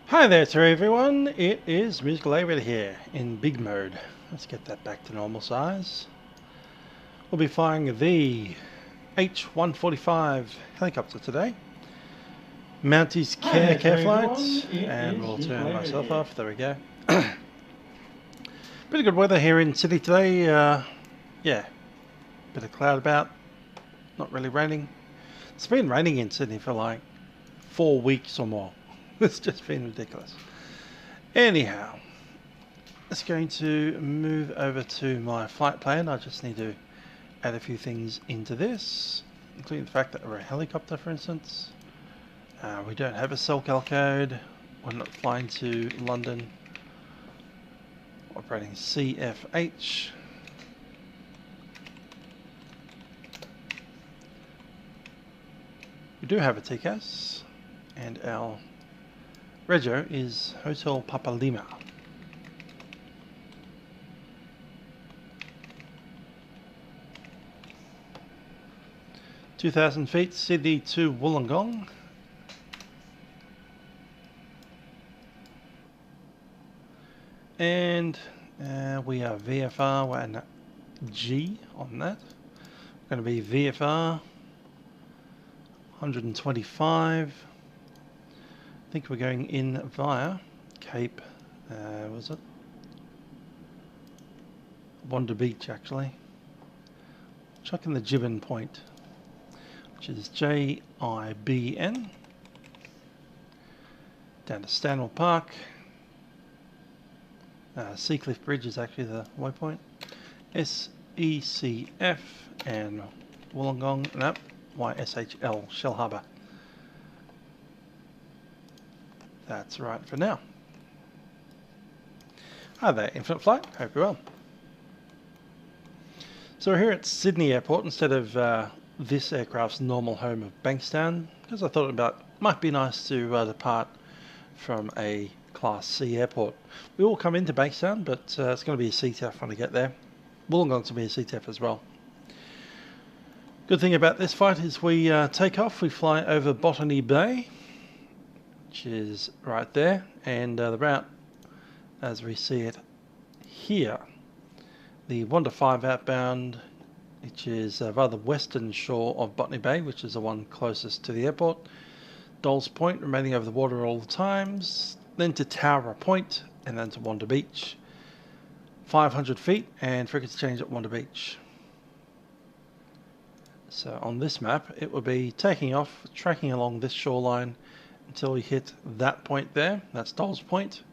Hi there to everyone, it is Musical Avid here in big mode. Let's get that back to normal size. We'll be flying the H145 helicopter today. Mounties CareFlight, and we'll turn myself off, there we go. Pretty good weather here in Sydney today, yeah, bit of cloud about, not really raining. It's been raining in Sydney for like 4 weeks or more. It's just been ridiculous. Anyhow, it's going to move over to my flight plan. I just need to add a few things into this, including the fact that we're a helicopter, for instance. We don't have a SELCAL code. We're not flying to London. Operating CFH. We do have a TCAS, and our Rego is Hotel Papa Lima. (2,000 feet, Sydney to Wollongong. And we are VFR and G on that. We're going to be VFR 125. I think we're going in via Cape, was it? Wanda Beach, actually. Chuck in the Gibbon point, which is JIBN. Down to Stanwell Park. Seacliff Bridge is actually the waypoint. SECF and Wollongong, no, YSHL, Shellharbour. That's right for now. Hi there, Infinite Flight. Hope you're well. So we're here at Sydney Airport instead of this aircraft's normal home of Bankstown, because I thought it might be nice to depart from a Class C airport. We all come into Bankstown, but it's going to be a CTF when I get there. Wollongong's going to be a CTF as well. Good thing about this flight is we take off, we fly over Botany Bay, which is right there, and the route as we see it here, the 1-5 outbound, which is via the western shore of Botany Bay, which is the one closest to the airport. Dole's Point, remaining over the water all the times, then to Tower Point, and then to Wanda Beach. 500 feet, and frequency change at Wanda Beach. So on this map, it will be taking off, tracking along this shoreline until we hit that point there. That's Dole's Point.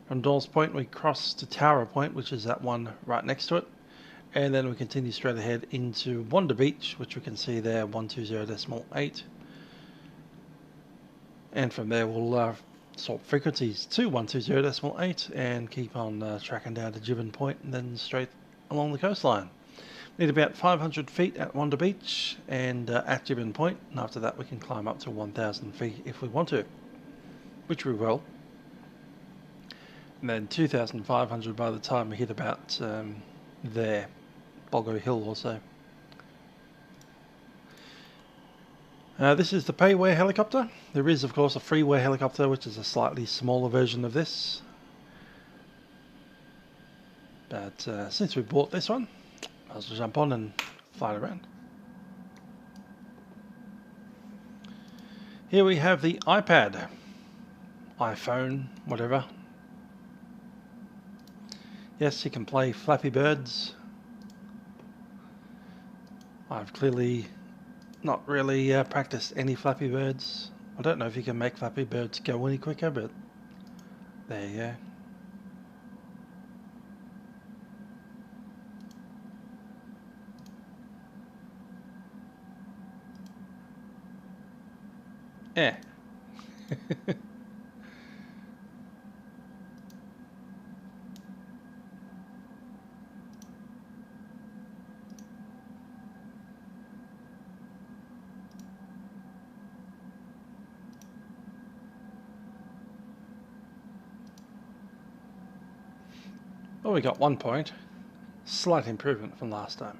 From Dole's Point, we cross to Tower Point, which is that one right next to it. And then we continue straight ahead into Wanda Beach, which we can see there, 120.8. And from there, we'll swap frequencies to 120.8 and keep on tracking down to Gibbon Point and then straight along the coastline. We need about 500 feet at Wanda Beach and at Gibbon Point, and after that we can climb up to 1,000 feet if we want to, which we will. And then 2,500 by the time we hit about there, Bulgo Hill also. This is the payware helicopter. There is of course a freeware helicopter, which is a slightly smaller version of this. But since we bought this one, I'll just jump on and fly it around. Here we have the iPad, iPhone, whatever. Yes, you can play Flappy Birds. I've clearly not really practiced any Flappy Birds. I don't know if you can make Flappy Birds go any quicker, but there you go. Yeah. Well, we got 1 point. Slight improvement from last time.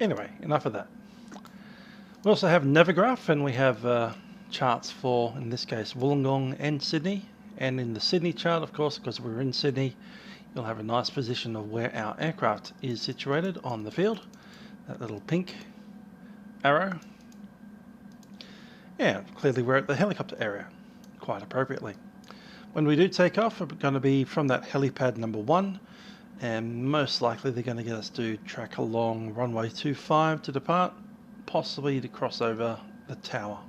Anyway, enough of that. We also have Navigraph, and we have charts for, in this case, Wollongong and Sydney. And in the Sydney chart, of course, because we're in Sydney, you'll have a nice position of where our aircraft is situated on the field. That little pink arrow. Yeah, clearly we're at the helicopter area, quite appropriately. When we do take off, we're going to be from that helipad number 1, and most likely they're going to get us to track along runway 25 to depart, possibly to cross over the tower,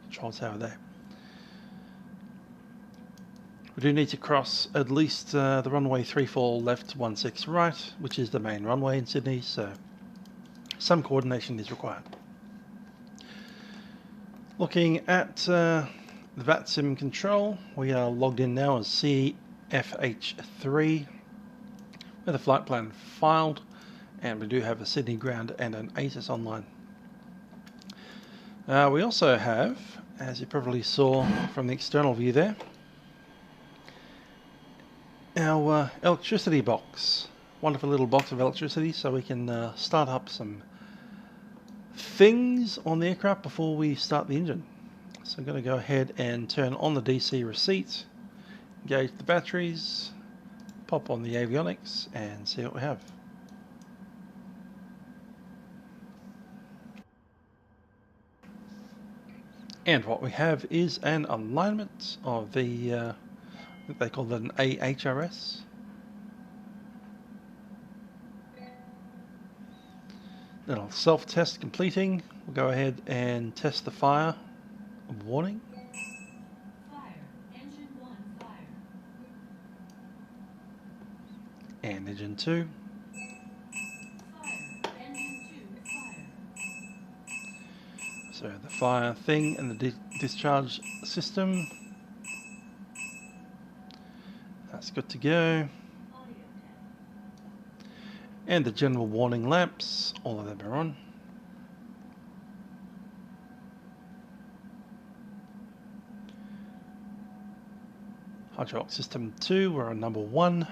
control tower there. We do need to cross at least the runway 34 left, 16 right, which is the main runway in Sydney, so some coordination is required. Looking at the Vatsim control, we are logged in now as CFH3 with a flight plan filed, and we do have a Sydney ground and an ATIS online. We also have, as you probably saw from the external view there, our electricity box. Wonderful little box of electricity, so we can start up some things on the aircraft before we start the engine. So I'm going to go ahead and turn on the DC receipt, engage the batteries, pop on the avionics, and see what we have. And what we have is an alignment of the, I think they call it an AHRS. Little self-test completing. We'll go ahead and test the fire warning. Fire. Engine 1, fire. And engine 2. Fire. Engine 2, fire. So the fire thing and the discharge system. That's good to go. And the general warning lamps, all of them are on. Hydraulic system 2, we're on number 1.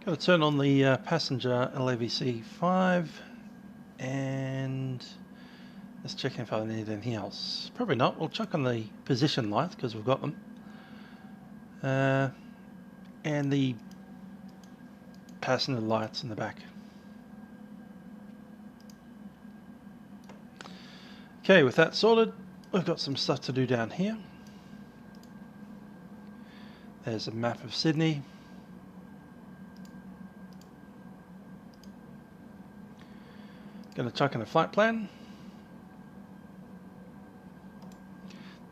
Got to turn on the passenger LAVC 5, and let's check if I need anything else. Probably not. We'll check on the position lights because we've got them. And the passenger lights in the back. Okay, with that sorted, we've got some stuff to do down here. There's a map of Sydney. Going to chuck in a flight plan.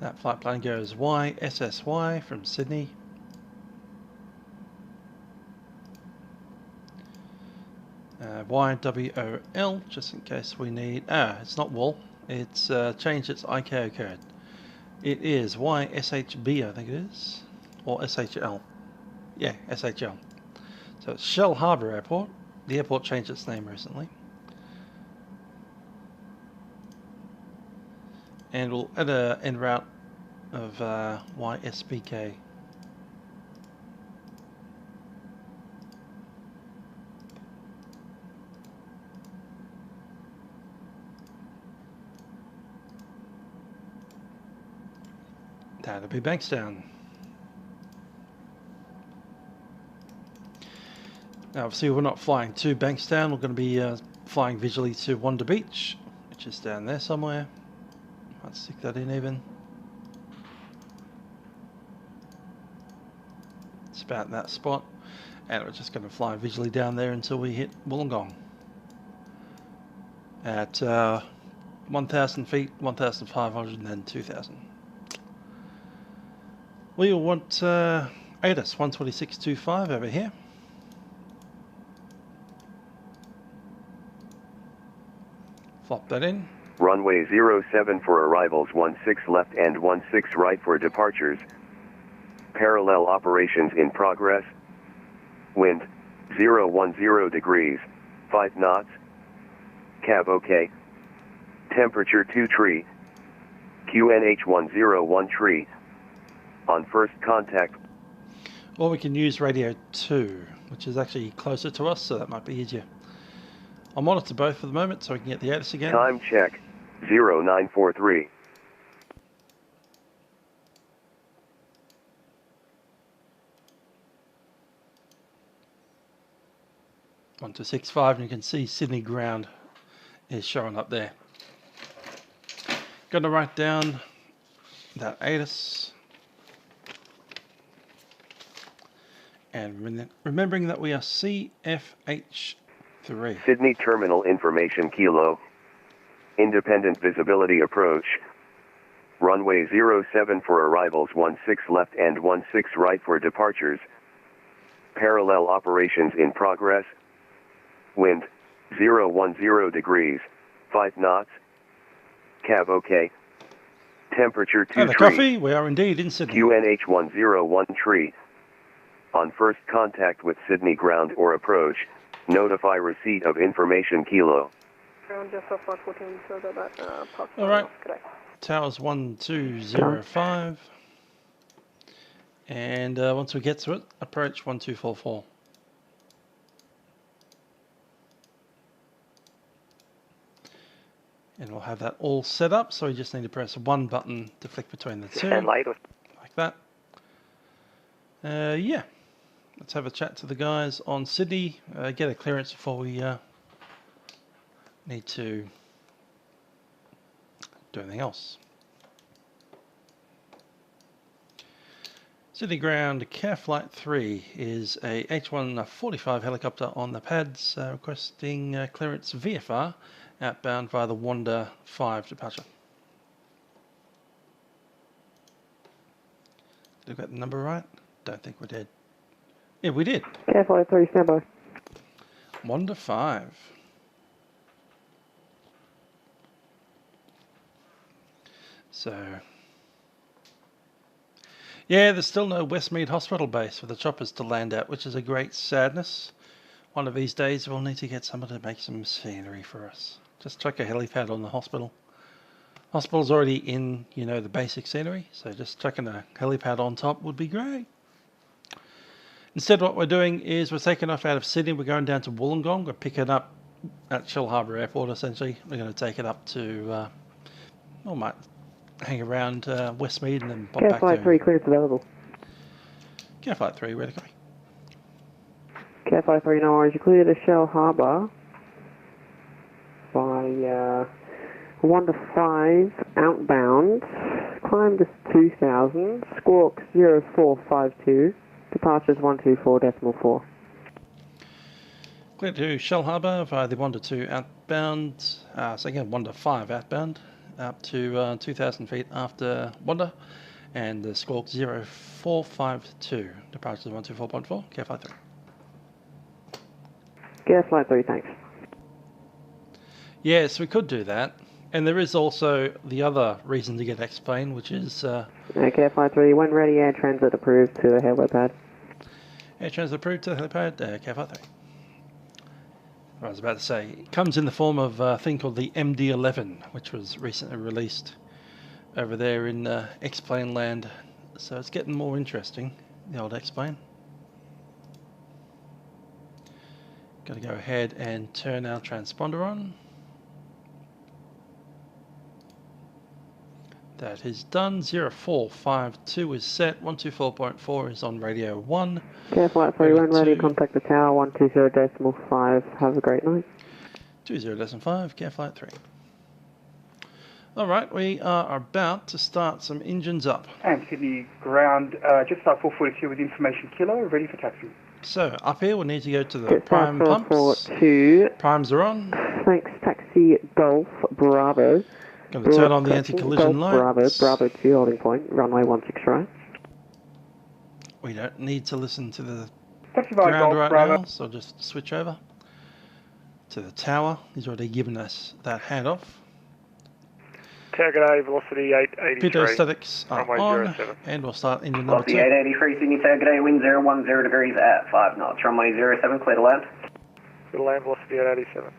That flight plan goes YSSY from Sydney. YWOL, just in case we need... it's not WOL. It's changed its ICAO code. It is YSHB, I think it is. Or SHL. Yeah, SHL. So it's Shellharbour Airport. The airport changed its name recently. And we'll add an en route of YSBK. That'll be Bankstown. Now, obviously, we're not flying to Bankstown. We're going to be flying visually to Wanda Beach, which is down there somewhere. Might stick that in even. It's about that spot. And we're just going to fly visually down there until we hit Wollongong. At 1,000 feet, 1,500, and then 2,000. We'll want ATIS 126.25 over here. Flop that in. Runway 07 for arrivals, 16 left and 16 right for departures. Parallel operations in progress. Wind 010 degrees, 5 knots. Cab OK. Temperature 2 tree. QNH 101 tree. On first contact. Or we can use radio 2, which is actually closer to us, so that might be easier. I'll monitor both for the moment so we can get the ATIS again. Time check, 0943. On to 65, and you can see Sydney ground is showing up there. Going to write down that ATIS. And remembering that we are CFH3. Sydney Terminal Information Kilo. Independent visibility approach. Runway 07 for arrivals, 16 left and 16 right for departures. Parallel operations in progress. Wind 010 degrees, 5 knots. Cav OK. Temperature 2 And the coffee, we are indeed in Sydney. QNH 101 tree. On first contact with Sydney ground or approach, notify receipt of information kilo. All right, towers 1205. And once we get to it, approach 1244. And we'll have that all set up, so we just need to press one button to flick between the two, like that. Yeah, let's have a chat to the guys on Sydney, get a clearance before we need to do anything else. Sydney ground, CareFlight 3 is a H145 helicopter on the pads, requesting clearance VFR outbound via the Wanda 5 departure. Did we get the number right? Don't think we did. Yeah, we did. CareFlight 3, standby. Wanda 5. So, yeah, there's still no Westmead hospital base for the choppers to land at, which is a great sadness. One of these days we'll need to get someone to make some scenery for us. Just chuck a helipad on the hospital. Hospital's already in, you know, the basic scenery, so just chucking a helipad on top would be great. Instead, what we're doing is we're taking off out of Sydney, we're going down to Wollongong, we're picking up at Shellharbour Airport essentially. We're going to take it up to, we might hang around Westmead and then pop back to... CareFlight 3, clearance available. CareFlight 3, ready to go. CareFlight 3, no worries, you clear to Shellharbour by 1 to 5 outbound, climb to 2000, squawk 0452, departures 124.4. Clear to Shellharbour via the 1 to 2 outbound, so again 1 to 5 outbound, up to 2,000 feet after Wanda, and the squawk 0452, departures 124.4, CareFlight 3. CareFlight 3, thanks. Yes, we could do that. And there is also the other reason to get X-Plane, which is... CareFlight 3, when ready, air transit approved to the helipad. Air transit approved to the helipad, CareFlight 3. I was about to say, it comes in the form of a thing called the MD-11, which was recently released over there in X-Plane land. So it's getting more interesting, the old X-Plane. Got to go ahead and turn our transponder on. That is done. 0452 is set. 124.4 is on radio 1. CareFlight 3, when ready, contact the tower 120.5. Have a great night. 20.5, CareFlight 3. Alright, we are about to start some engines up. And Sydney ground, just start 442 with information kilo, ready for taxi. So, up here we need to go to the Get prime pumps. 442. Primes are on. Thanks, taxi Golf Bravo. Going to turn on the anti-collision lights. Bravo 2, holding point, runway 16 right. We don't need to listen to the Taxi via ground Golf right Bravo. now, so I'll just switch over to the tower. He's already given us that handoff. Tower G'day, velocity 883. Pitostatics are runway on, 07. and we'll start engine number 2. Velocity 883, Sydney Tower G'day, wind 010 degrees at 5 knots, runway 07, clear to land. Clear to land, velocity 887.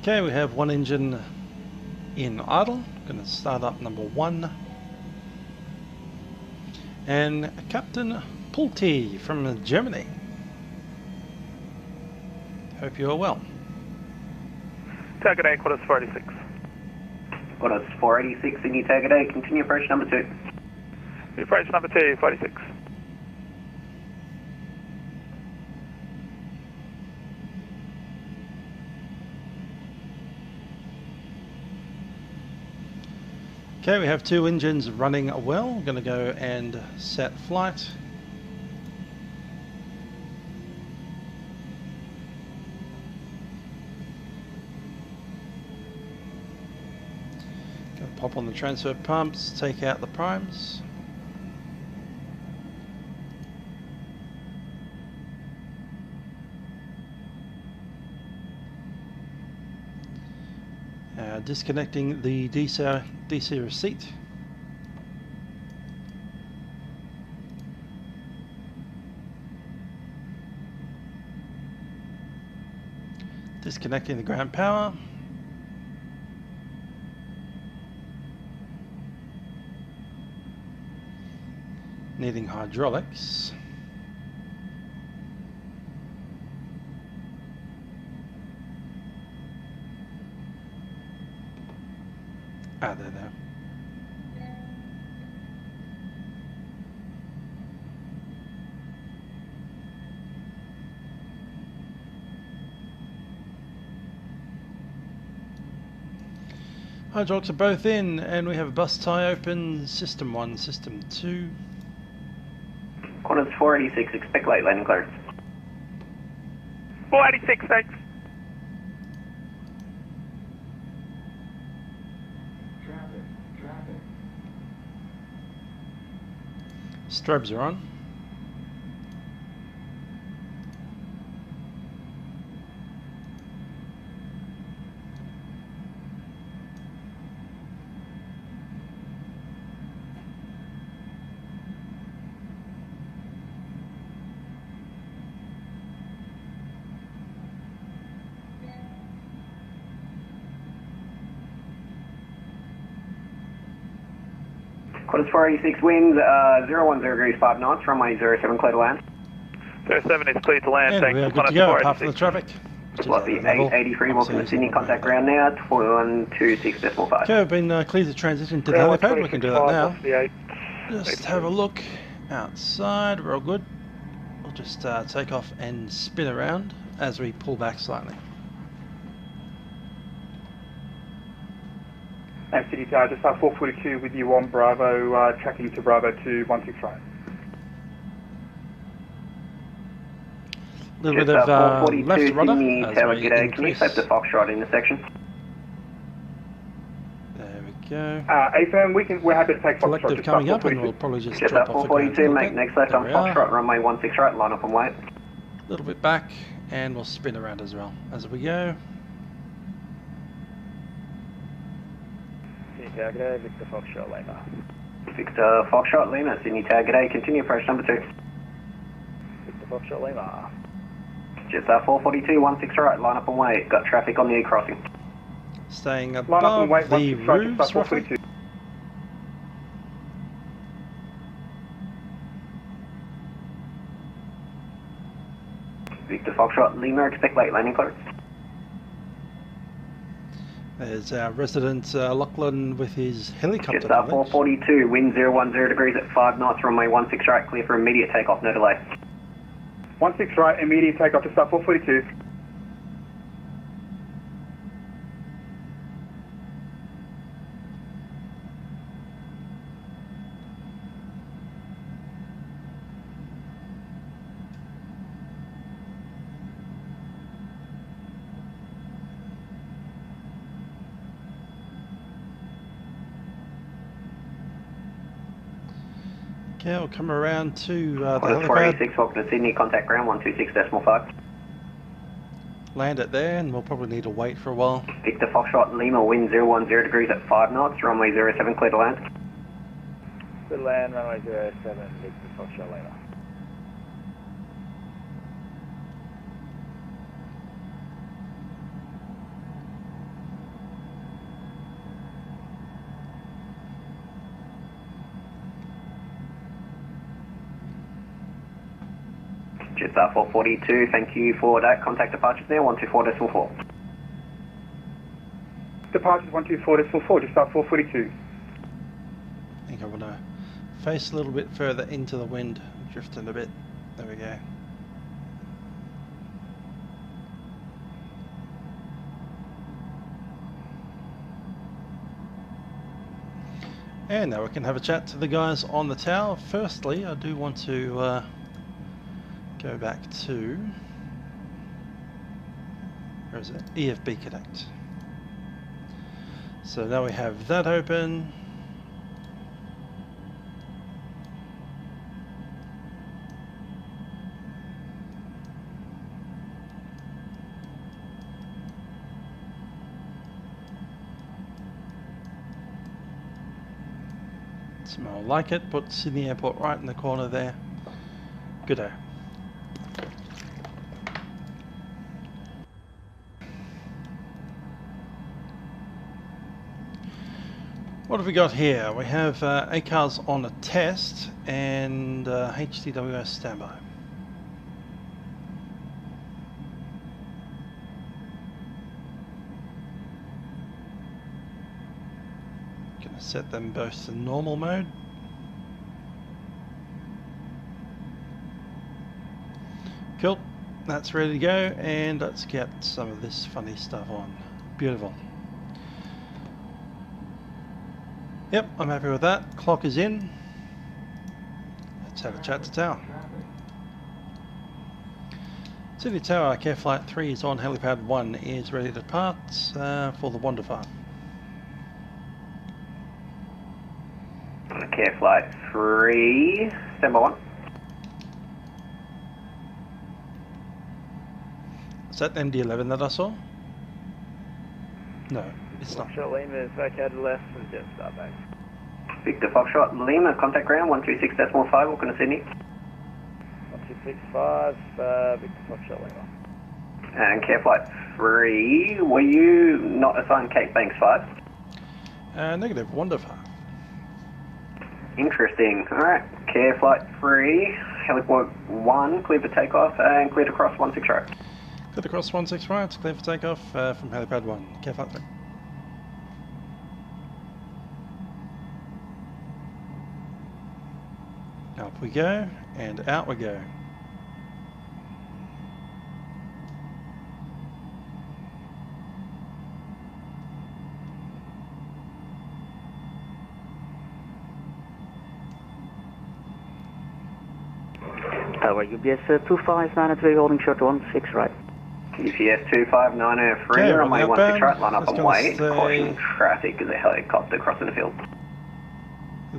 Okay, we have one engine in idle. Going to start up number 1. And Captain Pulte from Germany. Hope you are well. Target A, quarters 486. Quarters 486, Sydney Target A, continue approach number 2. Approach number 2, 486. Okay, we have 2 engines running well. We're going to go and set flight. Going to pop on the transfer pumps, take out the primes. Disconnecting the DC receipt. Disconnecting the ground power. Needing hydraulics. Ah, there. Hydraulics are both in, and we have a bus tie open. System 1, System 2. Quarters 486, expect late landing clearance. 486, thanks. Strobes are on. Quarters 486, winds 010 degrees 5 knots, runway 07, clear to land. 07 is clear to land, And thanks. we are good to go, apart from the 486. traffic. Lottie 883, welcome to Sydney, contact ground now, 2126.5. Okay, we've been cleared to transition to the helipad. We can do that now. Just have a look outside, we're all good. We'll just take off and spin around as we pull back slightly. And City Tower, just 442 with you on Bravo, tracking to Bravo to 16 right. A little bit of left rudder Sydney as Tower, we g'day. Can you increase. flip the Foxtrot intersection? There we go. AFM, we're happy to take Foxtrot. Collective just coming up, and 442. we'll probably just Just drop that off the ground. 442, make next left There on we are. Foxtrot, runway 16 right, line up and wait. A little bit back, and we'll spin around as well as we go. Sydney Tower, g'day, Victor Foxtrot, Lima. Victor Foxtrot, Lima, Sydney Tower, g'day. Continue approach number 2. Victor Foxtrot, Lima. Just 442, 16 right, line up and wait. Got traffic on the E crossing. Staying Line up above and wait, the 16 right, roofs just roughly. 442. Victor Foxtrot, Lima, expect late landing clearance. There's our resident Lachlan with his helicopter. Just knowledge. 442, wind 010 degrees at 5 knots, runway 16 right, clear for immediate takeoff, no delay. 16 right, immediate takeoff to start 442. Okay, we'll come around to the Quarters helipad, 486, welcome to Sydney, contact ground 126.5. land it there, and we'll probably need to wait for a while. Victor Foxtrot, Lima, wind 010 degrees at 5 knots, runway 07, clear to land. Clear to land, runway 07, Victor Foxtrot, Lima. Jetstar 442, thank you for that. Contact departures there, 124.4. Departures 124.4, Jetstar 442. I think I want to face a little bit further into the wind, drifting a bit. There we go. And now we can have a chat to the guys on the tower. Firstly, I do want to go back to, where is it? EFB Connect. So now we have that open. Smell like it. Put Sydney Airport right in the corner there. Good-o. What have we got here? We have ACARS on a test and HTWS standby. Gonna set them both to normal mode. Cool, that's ready to go, and let's get some of this funny stuff on. Beautiful. Yep, I'm happy with that. Clock is in. Let's have a chat to tower. City Tower, CareFlight 3 is on, helipad 1 is ready to depart for the Wander Farm. CareFlight 3, standby 1. Is that MD-11 that I saw? No, it's not. Foxtrot Lima is vacated left for Jetstar base. Victor Foxtrot Lima, contact ground 126.5, Auckland to Sydney. 1265, Victor Foxtrot Lima. And CareFlight 3, were you not assigned Cape Banks 5? Negative, Wander Farm. Interesting. Alright, CareFlight 3, heliport 1, clear for takeoff, and clear to cross 16 right. Clear to cross 16 right, clear for takeoff from helipad 1, CareFlight 3. Up we go, and out we go. Tower UBS 25903 holding short 16 right. UPS 25903, Okay, runway runway 16 outbound. right, line up Let's and go wait. stay- Caution traffic is a helicopter crossing the field.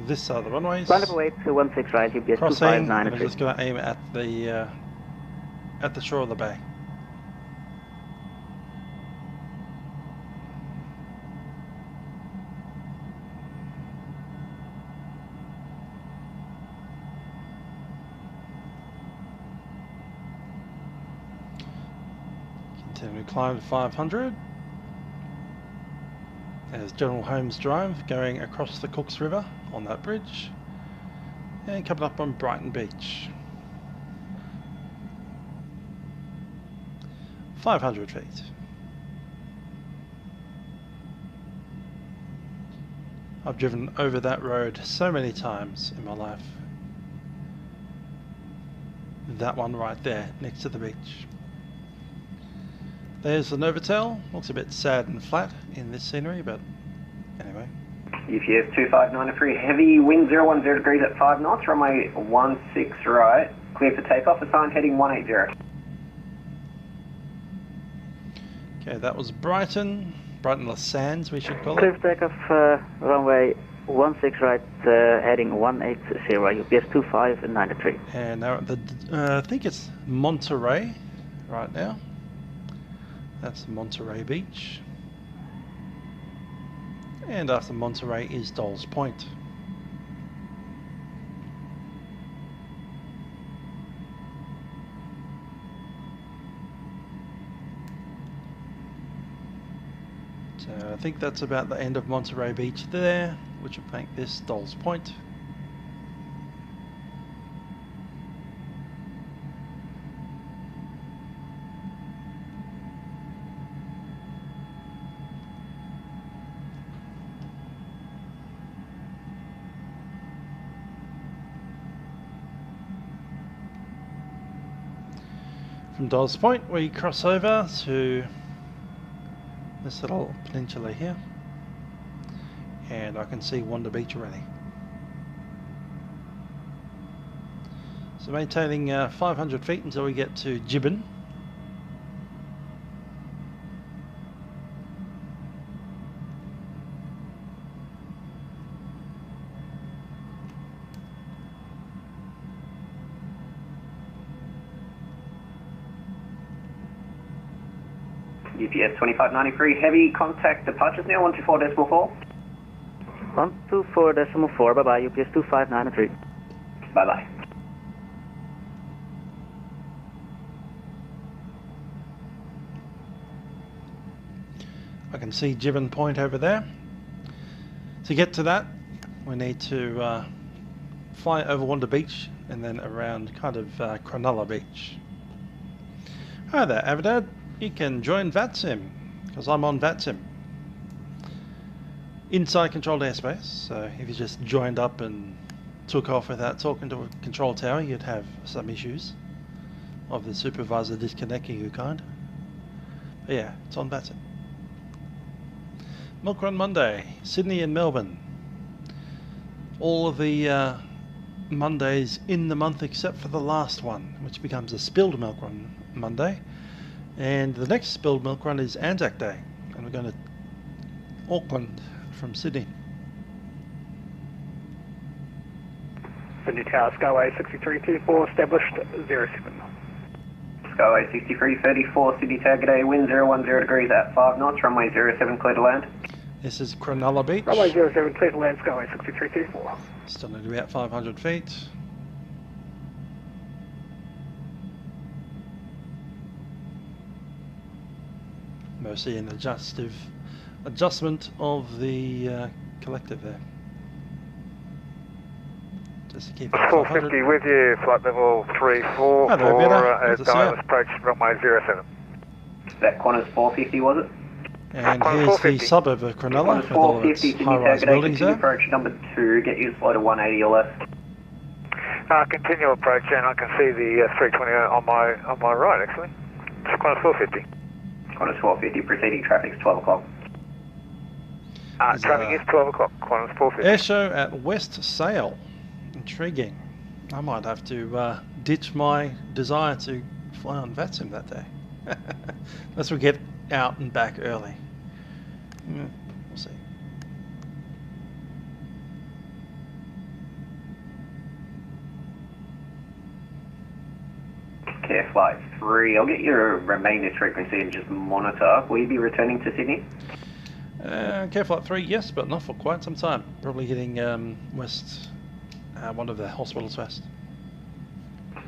This side of the runways. Line up and wait 16 right, UBS Crossing, I'm 25903. just going to aim at the shore of the bay. Continue to climb to 500. There's General Holmes Drive going across the Cooks River on that bridge. And coming up on Brighton Beach. 500 feet. I've driven over that road so many times in my life. That one right there, next to the beach. There's the Novotel. Looks a bit sad and flat in this scenery, but anyway. UPS 25903, heavy wind 010 degrees at 5 knots, runway 16 right, clear for takeoff, assigned heading 180. Okay, that was Brighton. Brighton-Les Sands, we should call Clear it. for takeoff, runway 16 right, heading 180, UPS 2593. And now at the, I think it's Monterey right now. That's Monterey Beach. And after Monterey is Dolls Point. So I think that's about the end of Monterey Beach there, which will make this Dolls Point. From Dawes Point we cross over to this little peninsula here, and I can see Wanda Beach already. So maintaining 500 feet until we get to Gibbon. UPS 2593, heavy contact departures now, 124.4. 124.4, bye-bye, UPS 2593. Bye-bye. I can see Gibbon Point over there. To get to that, we need to fly over Wanda Beach and then around kind of Cronulla Beach. Hi there, Avidad. You can join Vatsim, because I'm on Vatsim. Inside controlled airspace, so if you just joined up and took off without talking to a control tower, you'd have some issues of the supervisor disconnecting you kind. But yeah, it's on Vatsim. Milk Run Monday, Sydney and Melbourne. All of the Mondays in the month except for the last one, which becomes a spilled Milk Run Monday. And the next spilled milk run is Anzac Day, and we're going to Auckland from Sydney. Sydney Tower, Skyway 6324, established 07. Skyway 6334, Sydney Tower, g'day, wind 010 degrees at 5 knots, runway 07, clear to land. This is Cronulla Beach. Runway 07, clear to land, Skyway 6334. Still need about 500 feet. Mostly an adjustment of the collective there. Just to keep it 450 with you, flight level 34 for Diamonds approach runway 07. That Qantas 450 was it? And here's the suburb of Cronulla with all its high-rise buildings there. Approach number 2, get you slow to 180 or less. Continue approach, and I can see the 320 on my right actually. It's Qantas 450. Qantas 450, proceeding traffic's 12 o'clock. Traffic is 12 o'clock, Qantas 450. Air show at West Sail. Intriguing. I might have to ditch my desire to fly on Vatsim that day. Unless we get out and back early. We'll see. CareFlight 3, I'll get your maintenance frequency and just monitor. Will you be returning to Sydney? CareFlight 3, yes, but not for quite some time. Probably hitting west, one of the hospitals west.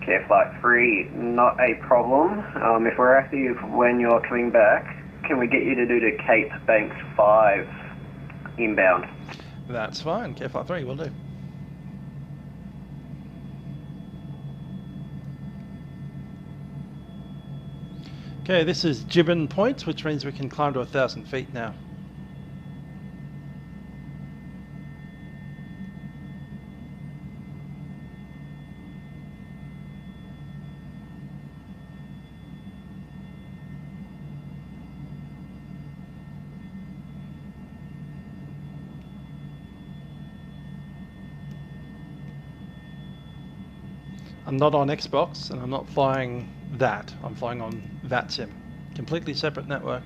CareFlight 3, not a problem. If we're active when you're coming back, can we get you to do the Cape Banks 5 inbound? That's fine, CareFlight 3 will do. Okay, this is Gibbon Point, which means we can climb to 1,000 feet now. I'm not on Xbox and I'm not flying that. I'm flying on Vatsim. Completely separate network.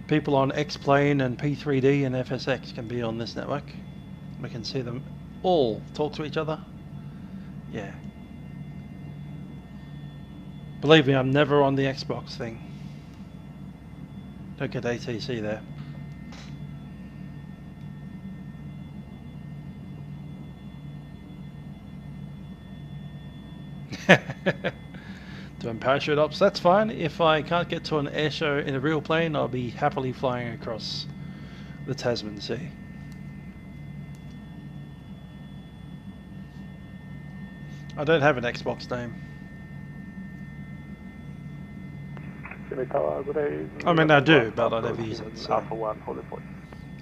People on X-Plane and P3D and FSX can be on this network. We can see them all talk to each other. Yeah. Believe me, I'm never on the Xbox thing. Don't get ATC there. Doing parachute ops, that's fine. If I can't get to an air show in a real plane, I'll be happily flying across the Tasman Sea. I don't have an Xbox name. I mean, I do, but I never use it, so Alpha 1, hold it point.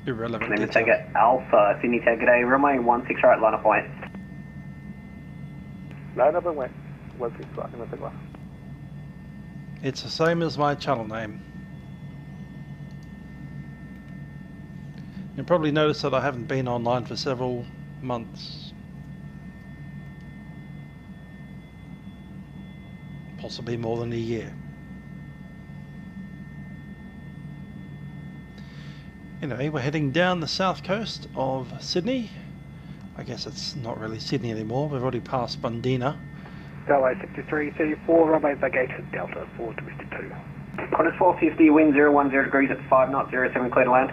Irrelevant. Let me take it. Alpha, Sydney Tag, g'day, runway 16 right, line of point. Line up and went. 16 right, in the It's the same as my channel name. You'll probably notice that I haven't been online for several months. Possibly more than a year. Anyway, we're heading down the south coast of Sydney. I guess it's not really Sydney anymore. We've already passed Bundeena. Delta 6334, runway vacated, Delta 4 Twisted 2. Qantas 450, wind 010 degrees at 5 knots, 07, clear to land.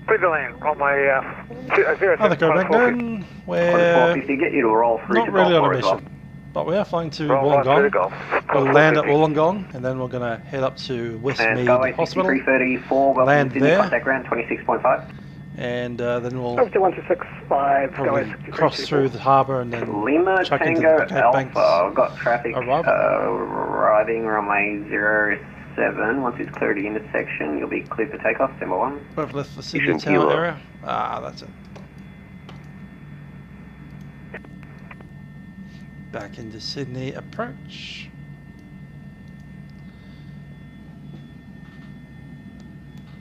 Clear to land, runway 07. Hi there, Bagnan. Qantas We're 450, get you to roll through not to really Golf on a 4 as well. mission, but we are flying to Roll right through the Wollongong. Gulf. We'll land at Wollongong, and then we're going to head up to And Westmead Galway Hospital, 6334, welcome land to Sydney, there. contact ground 26.5. and then we'll 1265, probably cross through the harbour and then Lima chuck into Tango the Cape Banks. Alpha, I've got traffic arrival. arriving runway 07. Once it's cleared the intersection, you'll be cleared for takeoff, December 1. We've left the Sydney Mission Tower Kilo. area. Ah, that's it. Back into Sydney approach.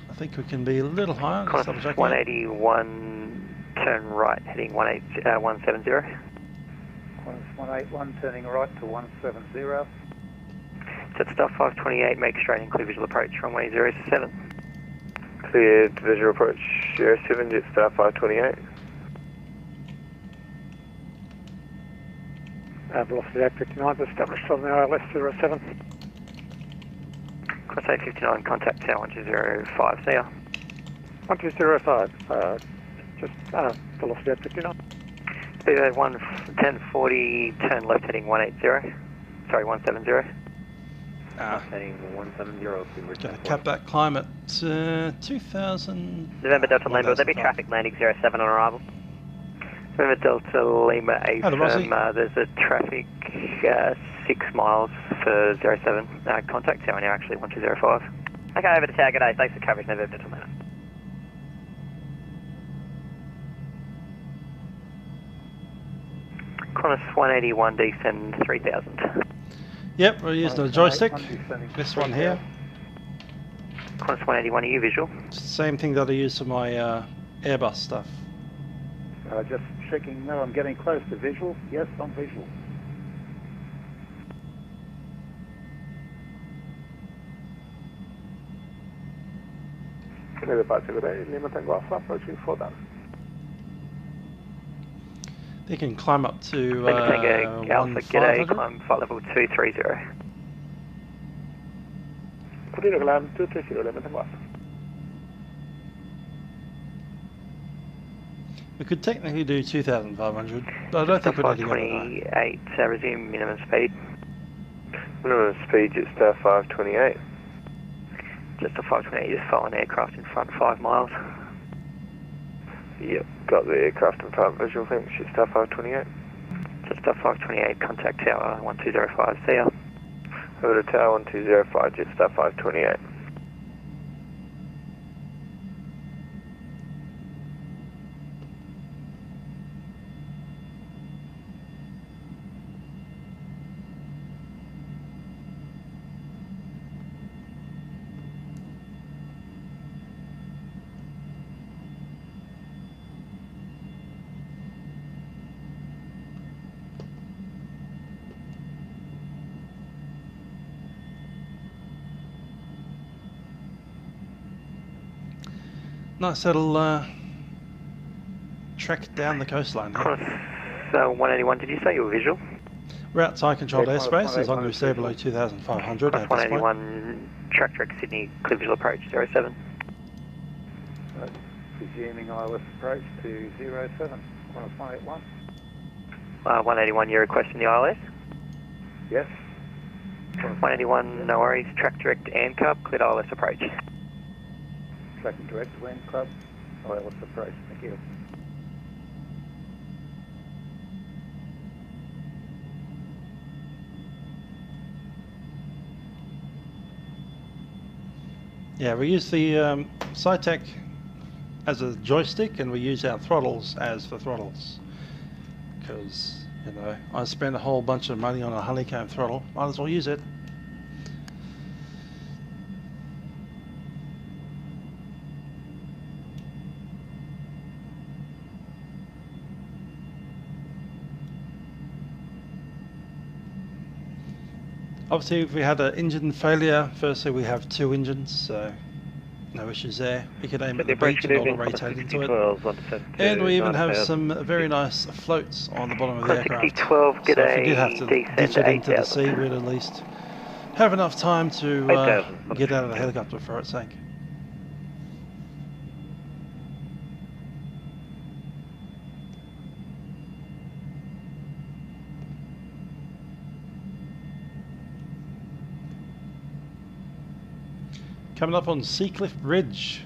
I think we can be a little higher. Let's double check Qantas that. 181, turn right, heading 170. Qantas 181, turning right to 170. Jetstar 528, make straight and clear visual approach, runway 07. Cleared visual approach 07, Jetstar 528. Velocity 859, established on the ILS 07. Qantas 859, contact tower 1205, see ya. 1205, just velocity 859. Speedbird 1040, turn left heading 180. Sorry, 170. Heading 170. Gonna cap that climb at 2000. November Delta Lima, will there be traffic landing 07 on arrival? November Delta Lima Rosie. AFM, there's a traffic 6 miles for 07. Contact tower now actually 1205. Okay, over to tower, good day, thanks for coverage, November Delta Lima. Qantas 181, descend 3000. Yep, we're using a joystick. This one here. Qantas 181, are you visual? Same thing that I use for my Airbus stuff. Just checking, no, I'm getting close to visual. Yes, I'm visual. Lima Tango Alpha, approaching 4 down. They can climb up to Lima Tango Alpha, g'day, 1500. climb flight level 230. Clear to land 230, Lima Tango Alpha. We could technically do 2500, but I don't think we're needing it. 528, resume minimum speed. Minimum speed, Jetstar 528. Just a 528, just follow an aircraft in front 5 miles. Yep, got the aircraft in front visual, thanks, Jetstar 528. Just a 528, contact tower 1205, see ya. Over to tower 1205, Jetstar 528. Nice little trek down the coastline here. Qantas 181, did you say you were visual? We're outside controlled Yeah, airspace, as long as we stay 181 below 2500 Qantas at this point. 181, track direct Sydney, clear visual approach 07. Resuming ILS approach to 07. Qantas 181. 181, you're requesting the ILS? Yes. 181, no worries, track direct ANCUB, cleared ILS approach. Tracking direct wind club. ILS approach. Thank you. Yeah, we use the Saitek as a joystick, and we use our throttles as the throttles. Because, you know, I spent a whole bunch of money on a Honeycomb throttle, might as well use it. Obviously, if we had an engine failure, firstly we have 2 engines, so no issues there. We could aim at the beach and auto-rotate into it. And we even have some very nice floats on the bottom of the aircraft. So if we did have to ditch it into the sea, we'd at least have enough time to get out of the helicopter for its sake. Coming up on Seacliff Bridge.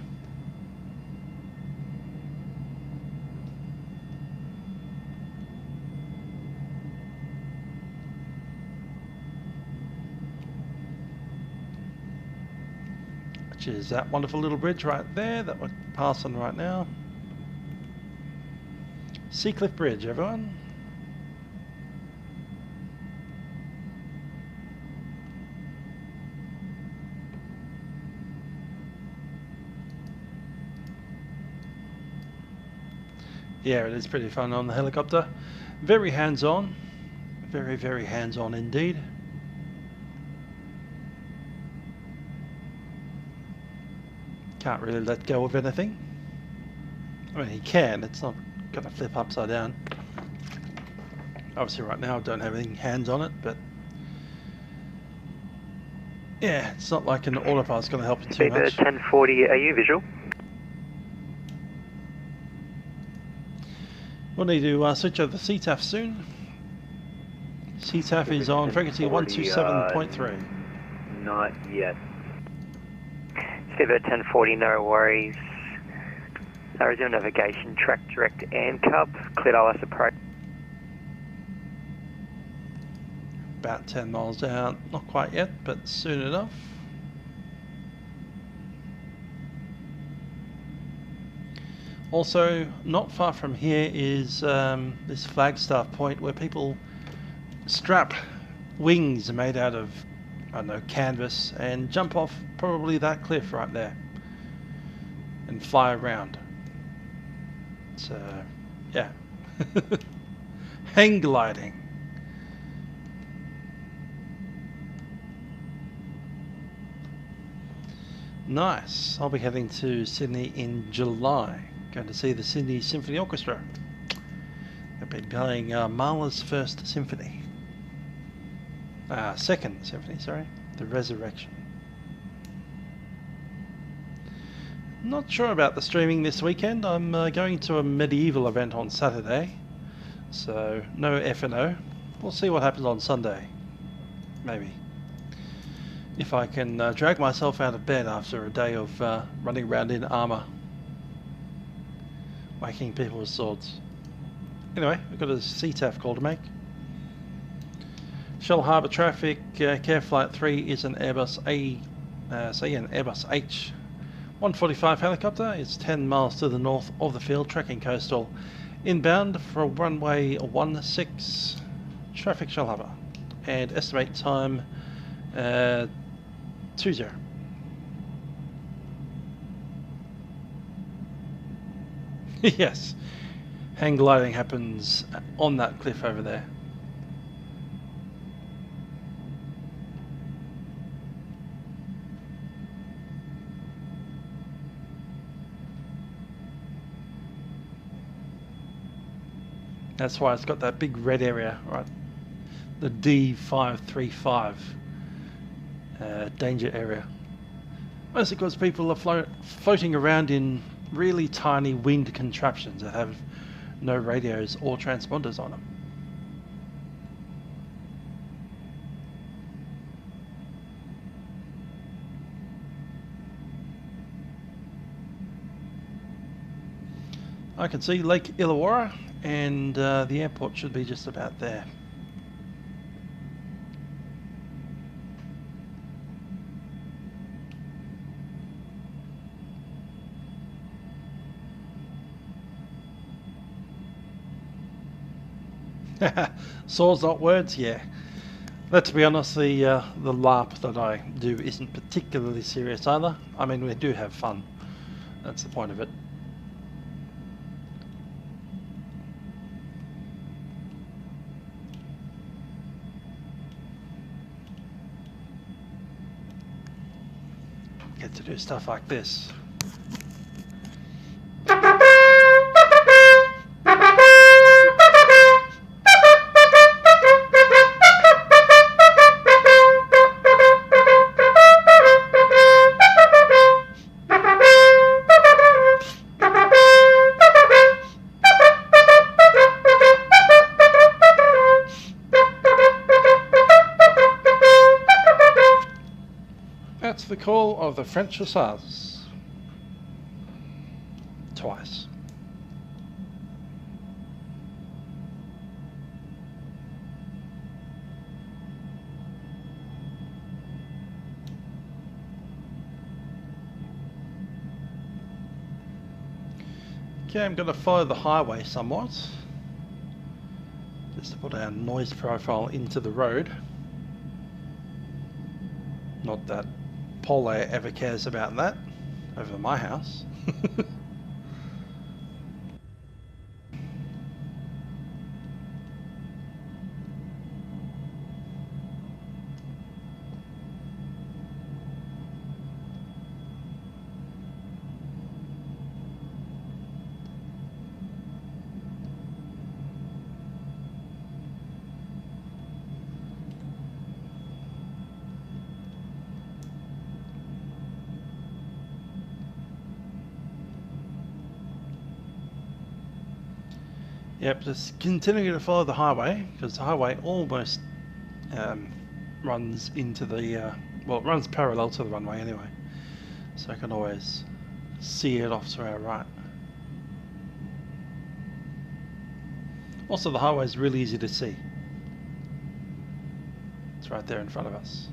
Which is that wonderful little bridge right there that we're passing right now. Seacliff Bridge, everyone. Yeah, it is pretty fun on the helicopter. Very hands-on. Very, very hands-on indeed. Can't really let go of anything. I mean, he can. It's not going to flip upside down. Obviously right now I don't have any hands on it, but yeah, it's not like an autopilot's going to help you too much. 1040, are you visual? We'll need to switch over the CTAF soon. CTAF is on frequency 127.3. Not yet. Steve 1040, no worries. Resume navigation, track direct and cub, cleared ILS approach. About 10 miles down, not quite yet, but soon enough. Also, not far from here is this Flagstaff point where people strap wings made out of, I don't know, canvas and jump off probably that cliff right there and fly around. So, yeah. Hang gliding. Nice. I'll be heading to Sydney in July. Going to see the Sydney Symphony Orchestra. They've been playing Mahler's First Symphony. Second Symphony, sorry. The Resurrection. Not sure about the streaming this weekend. I'm going to a medieval event on Saturday. So, no F&O. We'll see what happens on Sunday. Maybe. If I can drag myself out of bed after a day of running around in armour. Whacking people with swords. Anyway, we've got a CTAF call to make. Shellharbour traffic, CareFlight 3 is an Airbus H145 helicopter. It's 10 miles to the north of the field, tracking coastal. Inbound for runway 16, traffic Shellharbour. And estimate time 20. Yes, hang gliding happens on that cliff over there. That's why it's got that big red area, right? The D535 danger area. Mostly because people are floating around in really tiny winged contraptions that have no radios or transponders on them. I can see Lake Illawarra and the airport should be just about there. Swords, not words, yeah. Let's be honest, the LARP that I do isn't particularly serious either. I mean, we do have fun. That's the point of it. get to do stuff like this. That's the call of the French hussars. Twice. Okay, I'm going to follow the highway somewhat, just to put our noise profile into the road. Not that Polo ever cares about that over my house. Yep, just continuing to follow the highway, because the highway almost runs into the, well, it runs parallel to the runway anyway, so I can always see it off to our right. Also, the highway is really easy to see. It's right there in front of us.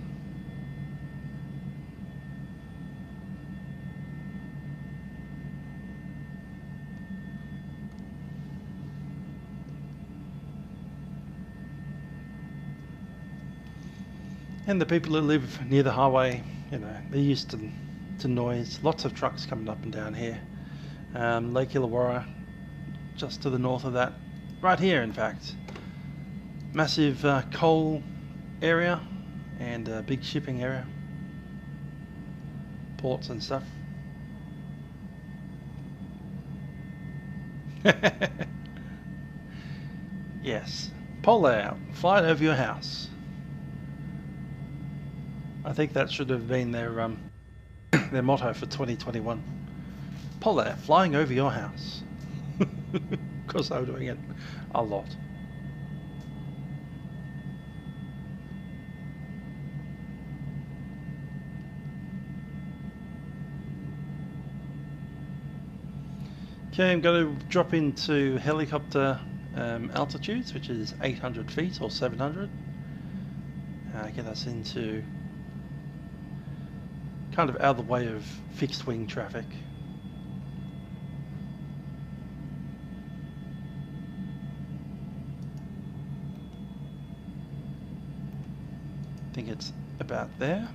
And the people who live near the highway, you know, they're used to noise. Lots of trucks coming up and down here. Lake Illawarra, just to the north of that. Right here, in fact. Massive coal area and a big shipping area. Ports and stuff. Yes. Pole out. Flying over your house. I think that should have been their their motto for 2021. Polar, flying over your house. Because I'm doing it a lot. Okay, I'm going to drop into helicopter altitudes, which is 800 feet or 700. Get us into kind of out of the way of fixed wing traffic. I think it's about there.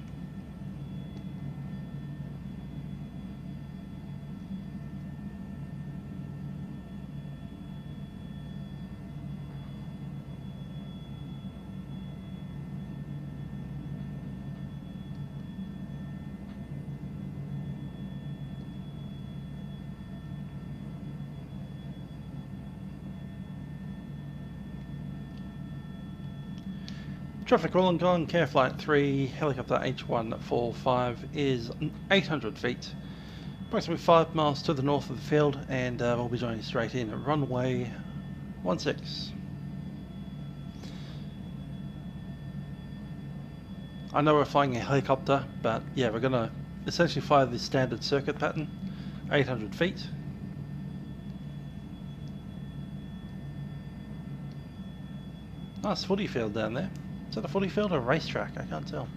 Traffic Wollongong, CareFlight 3, helicopter H145 is 800 feet, approximately 5 miles to the north of the field, and we'll be joining straight in at runway 16. I know we're flying a helicopter, but yeah, we're going to essentially fly the standard circuit pattern, 800 feet. Nice footy field down there. Is that a footy field or a racetrack? I can't tell.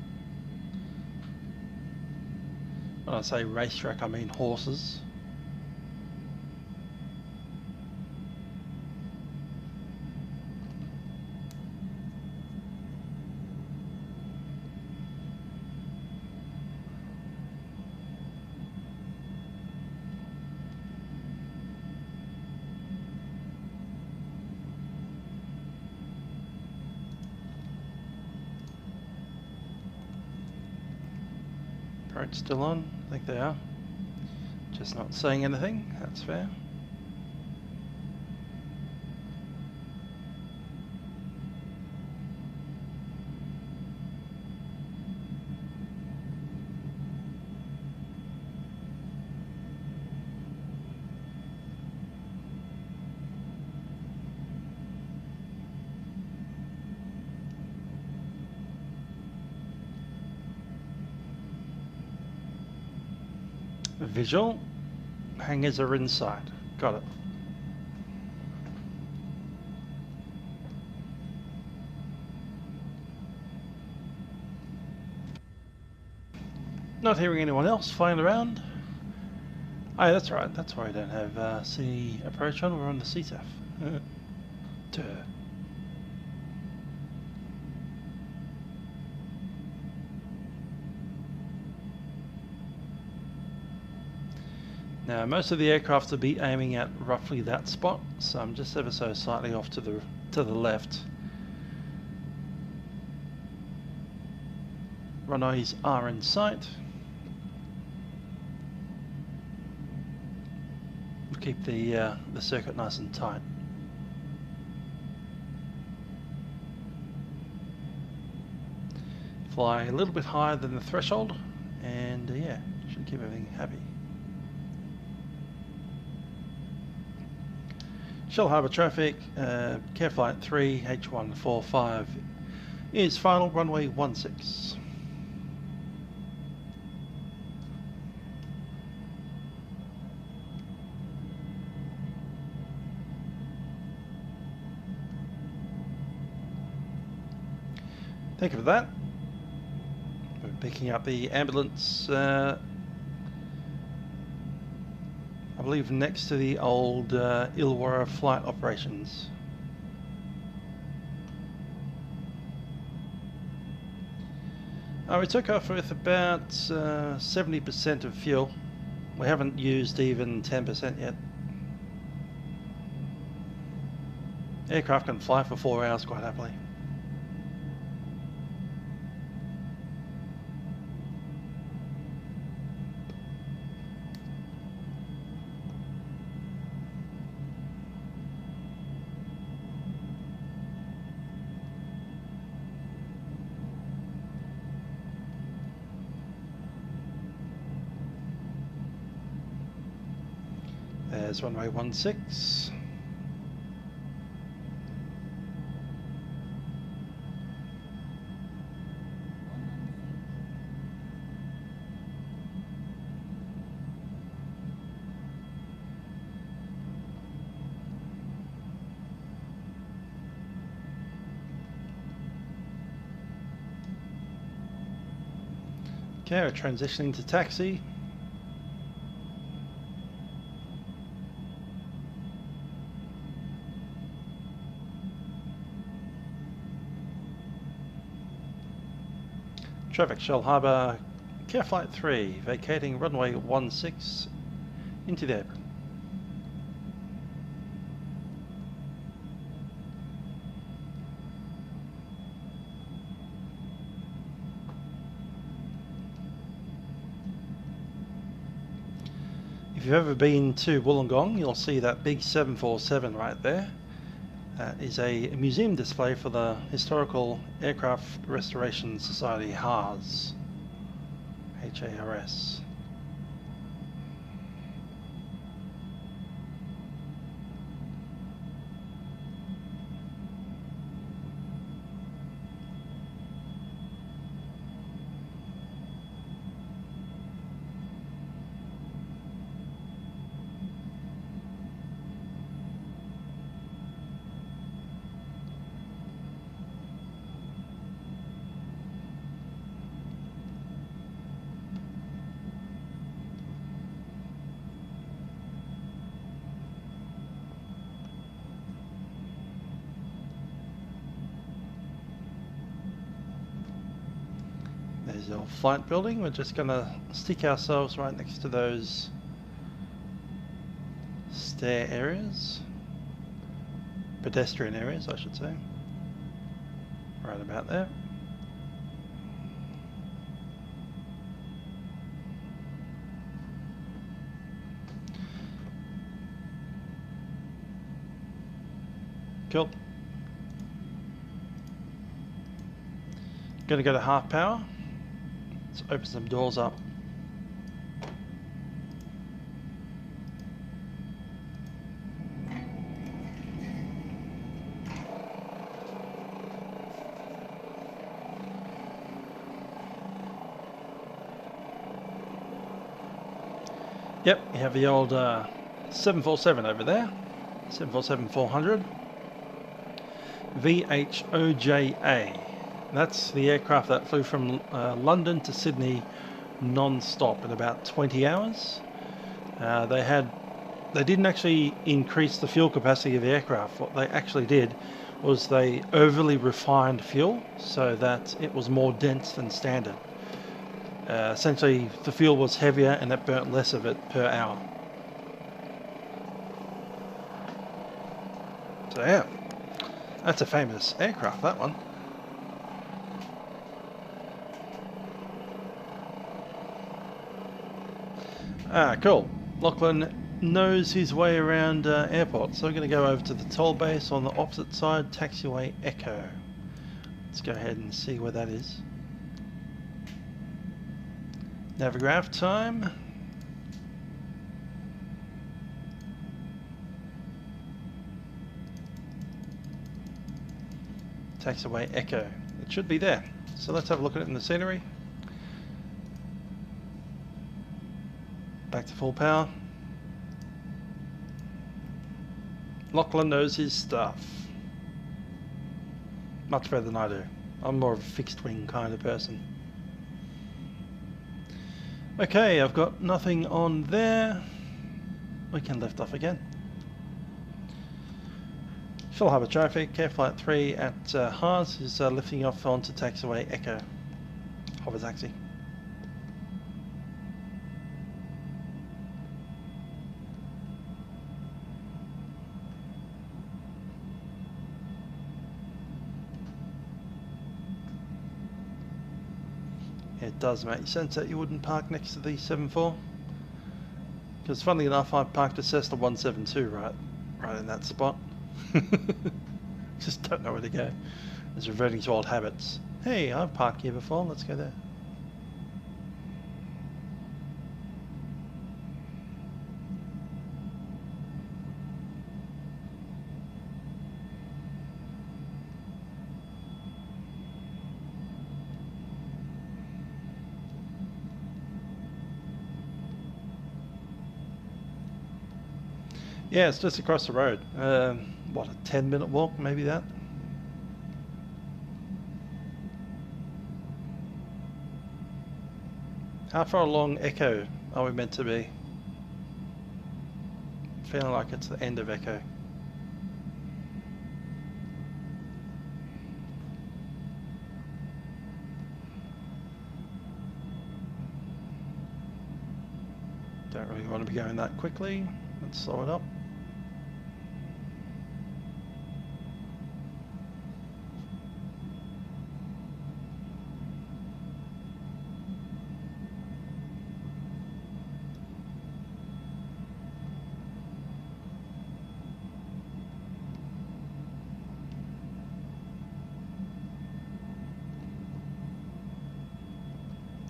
When I say racetrack, I mean horses. Approach still on? I think they are. Just not saying anything, that's fair. Visual, hangars are in sight. Got it. Not hearing anyone else flying around. Oh, that's right. That's why we don't have sea approach on. We're on the CTAF. Duh. Now, most of the aircraft will be aiming at roughly that spot, so I'm just ever so slightly off to the left. Runways are in sight. We'll keep the circuit nice and tight. Fly a little bit higher than the threshold, and yeah, should keep everything happy. Shellharbour traffic, CareFlight 3, H145 is final, runway 16. Thank you for that. We're picking up the ambulance, I believe next to the old Illawarra flight operations. We took off with about 70% of fuel. We haven't used even 10% yet. Aircraft can fly for 4 hours quite happily. There's runway 16. Okay, we're transitioning to taxi. Traffic Shellharbour, CareFlight 3, vacating runway 16 into the apron. If you've ever been to Wollongong, you'll see that big 747 right there. That is a museum display for the Historical Aircraft Restoration Society, HARS. H-A-R-S. There's our flight building. We're just going to stick ourselves right next to those stair areas. Pedestrian areas, I should say. Right about there. Cool. Gonna go to half power. Let's open some doors up. Yep, you have the old 747 over there, 747-400, VH-HPL. That's the aircraft that flew from London to Sydney non-stop in about 20 hours. They didn't actually increase the fuel capacity of the aircraft. What they actually did was they overly refined fuel so that it was more dense than standard. Essentially, the fuel was heavier and it burnt less of it per hour. So yeah, that's a famous aircraft, that one. Ah, cool. Lachlan knows his way around airport, so we're going to go over to the toll base on the opposite side, taxiway Echo. Let's go ahead and see where that is. Navigraph time. Taxiway Echo. It should be there. So let's have a look at it in the scenery. Back to full power. Lachlan knows his stuff. Much better than I do. I'm more of a fixed wing kind of person. Okay, I've got nothing on there. We can lift off again. Shellharbour traffic, CareFlight 3 at Haas is lifting off onto taxiway Echo. Hover taxi. It does make sense that you wouldn't park next to the 7.4, because funnily enough I parked a Cessna 172 right in that spot. Just don't know where to go. It's reverting to old habits. Hey, I've parked here before, let's go there. Yeah, it's just across the road. What, a 10-minute walk, maybe that? How far along Echo are we meant to be? Feeling like it's the end of Echo. Don't really want to be going that quickly. Let's slow it up.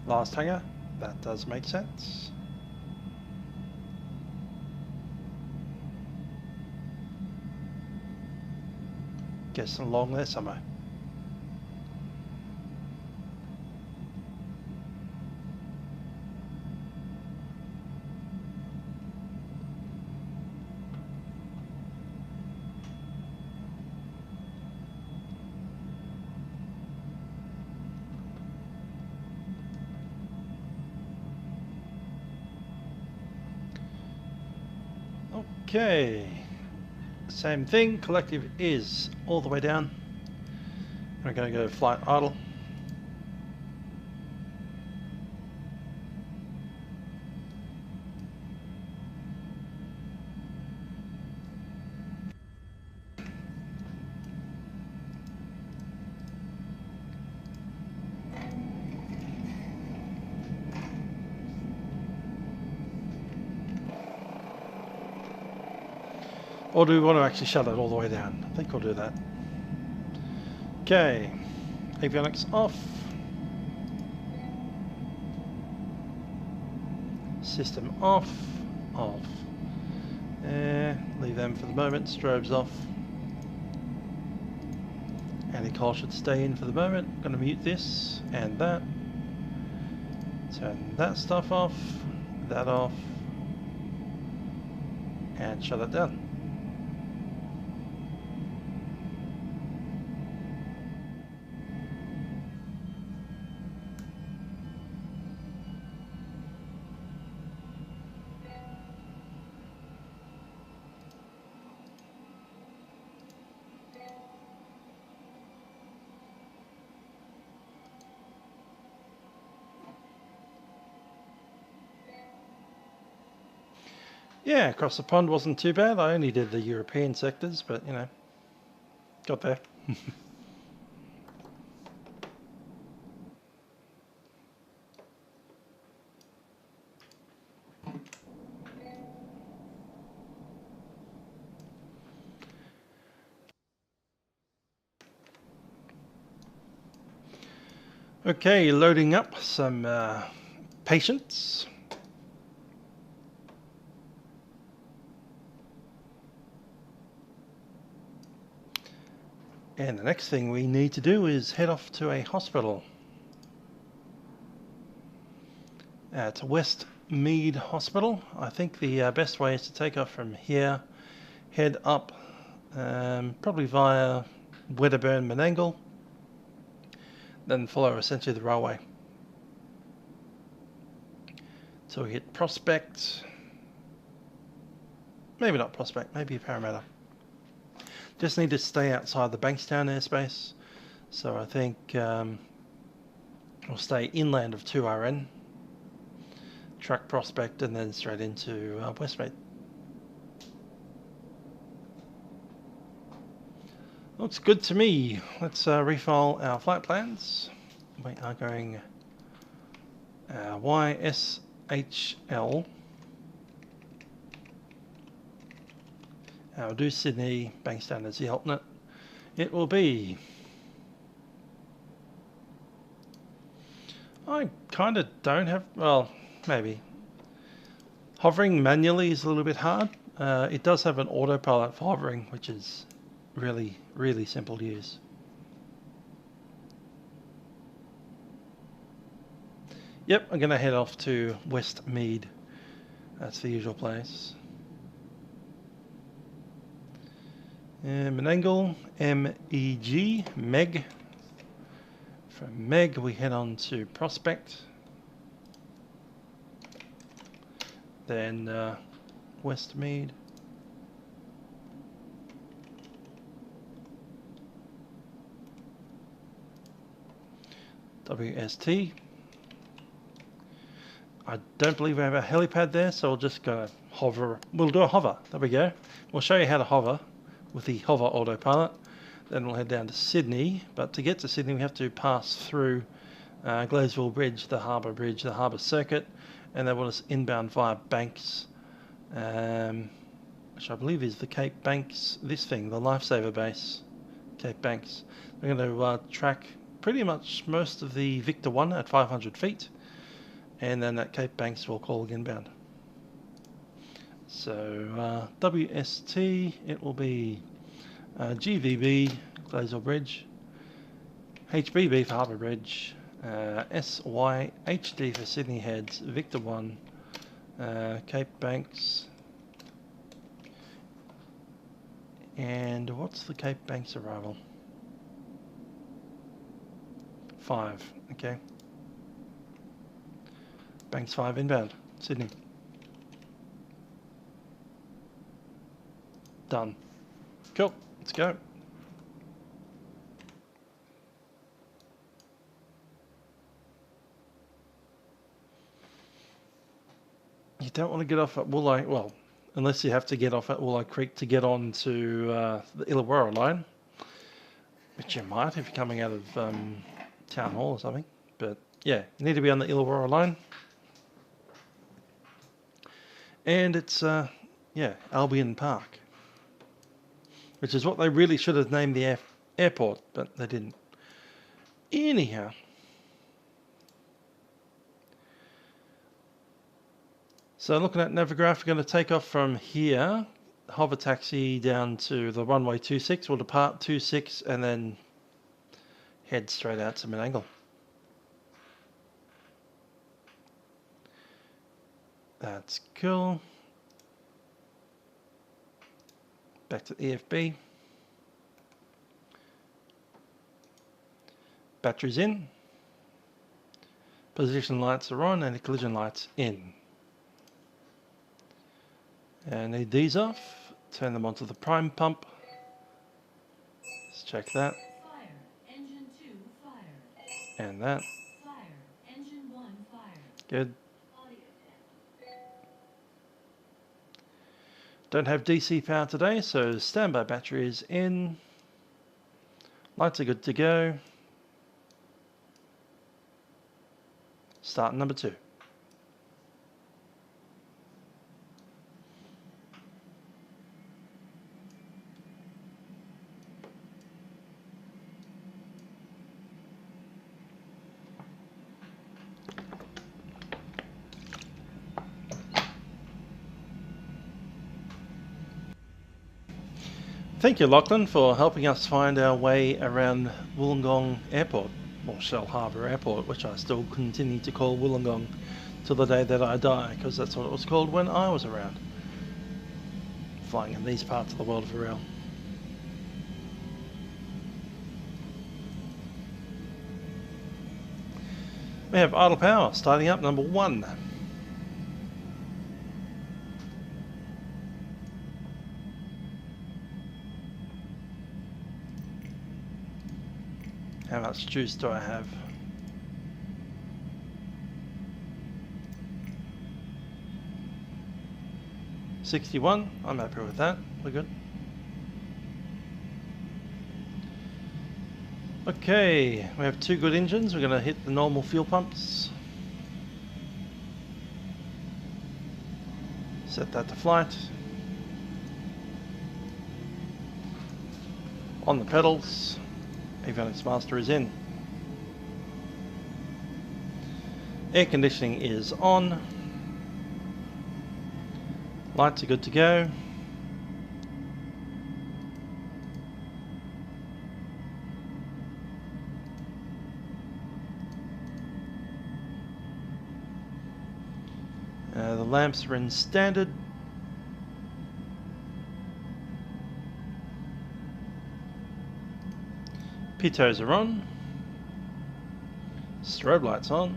Last hangar, that does make sense. Guessing along there somewhere. Okay, same thing, collective is all the way down. We're going to go flight idle. Or do we want to actually shut it all the way down? I think we'll do that. Okay, avionics off. System off. Off. Leave them for the moment. Strobes off. Anti-call should stay in for the moment. I'm going to mute this and that. Turn that stuff off. That off. And shut it down. Yeah, across the pond wasn't too bad. I only did the European sectors, but you know, got there. Okay, loading up some patients. And the next thing we need to do is head off to a hospital. It's Westmead Hospital. I think the best way is to take off from here, head up, probably via Wedderburn, Menangle, then follow essentially the railway. So we hit Prospect, maybe not Prospect, maybe Parramatta. Just need to stay outside the Bankstown airspace, so I think we'll stay inland of 2RN, track Prospect, and then straight into Westmead. Looks good to me. Let's refile our flight plans. We are going YSHL. I'll do Sydney, Bankstown as the alternate. It will be... I kind of don't have... well, maybe. Hovering manually is a little bit hard. It does have an autopilot for hovering, which is really, really simple to use. Yep, I'm going to head off to Westmead. That's the usual place. Menangle, MEG, Meg. From Meg we head on to Prospect. Then Westmead. WST. I don't believe we have a helipad there, so we'll just go hover. We'll do a hover. There we go. We'll show you how to hover with the hover autopilot. Then we'll head down to Sydney, but to get to Sydney we have to pass through Gladesville Bridge, the Harbour Circuit, and they want us inbound via Banks, which I believe is the Cape Banks, this thing, the Lifesaver base, Cape Banks. We're going to track pretty much most of the Victor 1 at 500 feet, and then at Cape Banks we'll call inbound. So WST, it will be GVB, Gladesville Bridge, HBB for Harbour Bridge, SYHD for Sydney Heads, Victor 1, Cape Banks, and what's the Cape Banks arrival? 5, okay. Banks 5 inbound, Sydney. Done. Cool, let's go. You don't want to get off at Woolai, well, unless you have to get off at Woolai Creek to get on to the Illawarra line, which you might if you're coming out of Town Hall or something. But yeah, you need to be on the Illawarra line. And it's, yeah, Albion Park. which is what they really should have named the airport, but they didn't. Anyhow, so looking at Navigraph, we're going to take off from here, hover taxi down to the runway 26. We'll depart 26 and then head straight out to Menangle. That's cool. Back to EFB. Batteries in. Position lights are on and the collision lights in. And need these off. Turn them onto the prime pump. Let's check that. Fire. Engine 2, fire. And that. Fire. Engine 1, fire. Good. Audio test. Don't have DC power today, so standby battery is in. Lights are good to go. Start number 2. Thank you, Lachlan, for helping us find our way around Wollongong Airport, or Shellharbour Airport, which I still continue to call Wollongong till the day that I die, because that's what it was called when I was around, flying in these parts of the world for real. We have idle power starting up number 1. How much juice do I have? $61. I'm happy with that. We're good. Okay, we have 2 good engines. We're going to hit the normal fuel pumps. Set that to flight. On the pedals. Avionics Master is in. Air conditioning is on. Lights are good to go. The lamps are in standard. Pitos are on. Strobe lights on.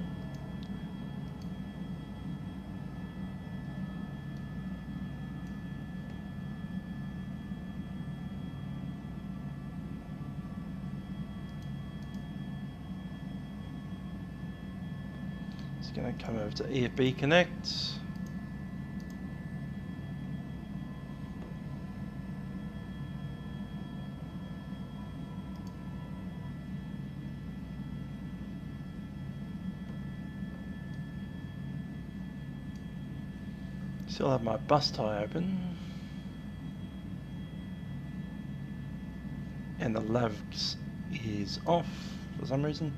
It's going to come over to EFB Connect. Still have my bus tie open. And the lavs is off for some reason.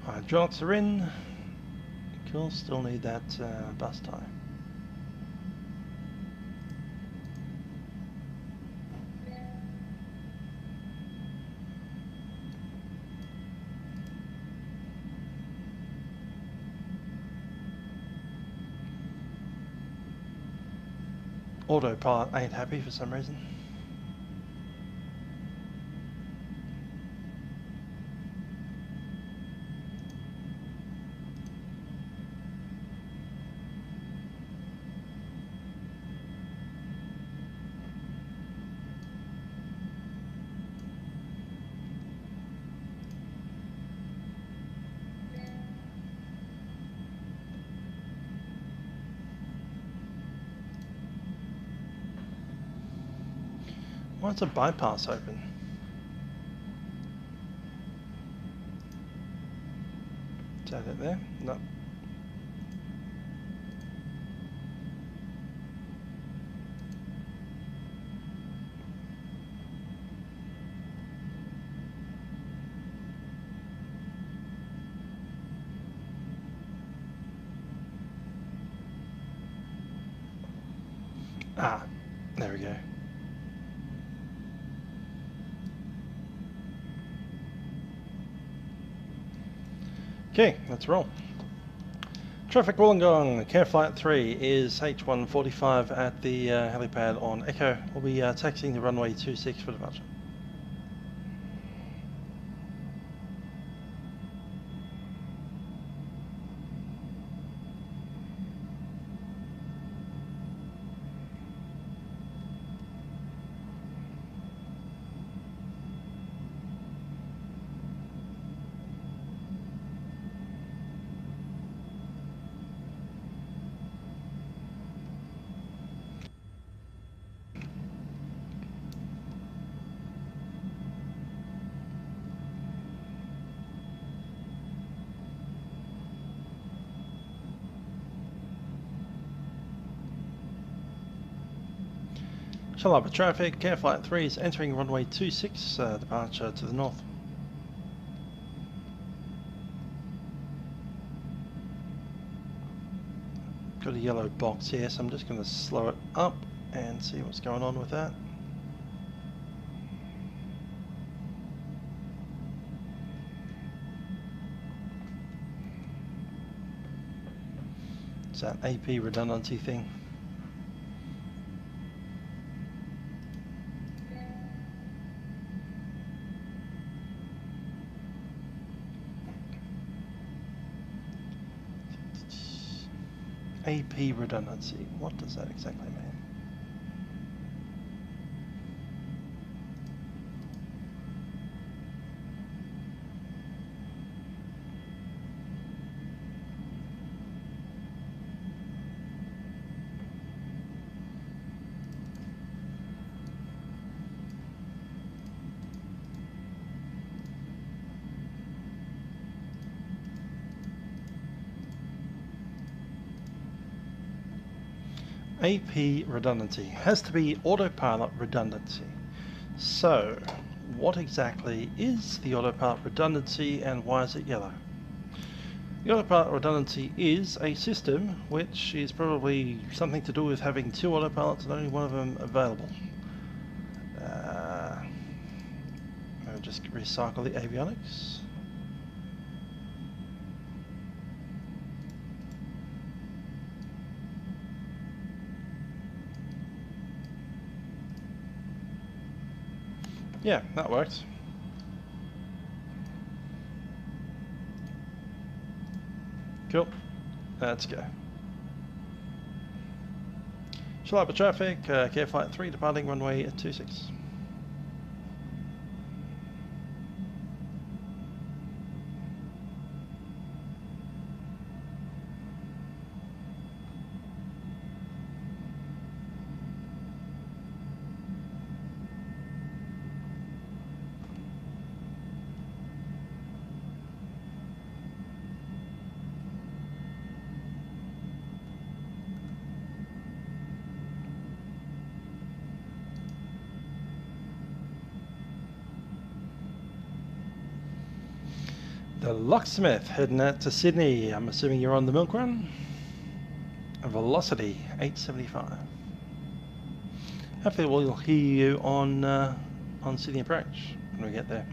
Hydraulics are in. Cool, still need that bus tie. Autopilot ain't happy for some reason. Why is a bypass open? Is that it there? No. Ah, there we go. Okay, let's roll. Traffic Wollongong, CareFlight 3 is H145 at the helipad on Echo. We'll be taxiing the runway 26 for departure. Shellharbour traffic, CareFlight 3 is entering runway 26, departure to the north. Got a yellow box here, so I'm just going to slow it up and see what's going on with that. It's that AP redundancy thing. AP redundancy, what does that exactly mean? AP redundancy has to be autopilot redundancy. So, what exactly is the autopilot redundancy and why is it yellow? The autopilot redundancy is a system which is probably something to do with having two autopilots and only one of them available. I'll just recycle the avionics. Yeah, that works. Cool. Let's go. Shellharbour traffic, CareFlight 3 departing runway 26. The Locksmith heading out to Sydney. I'm assuming you're on the milk run. A velocity 875. Hopefully we'll hear you on Sydney approach when we get there.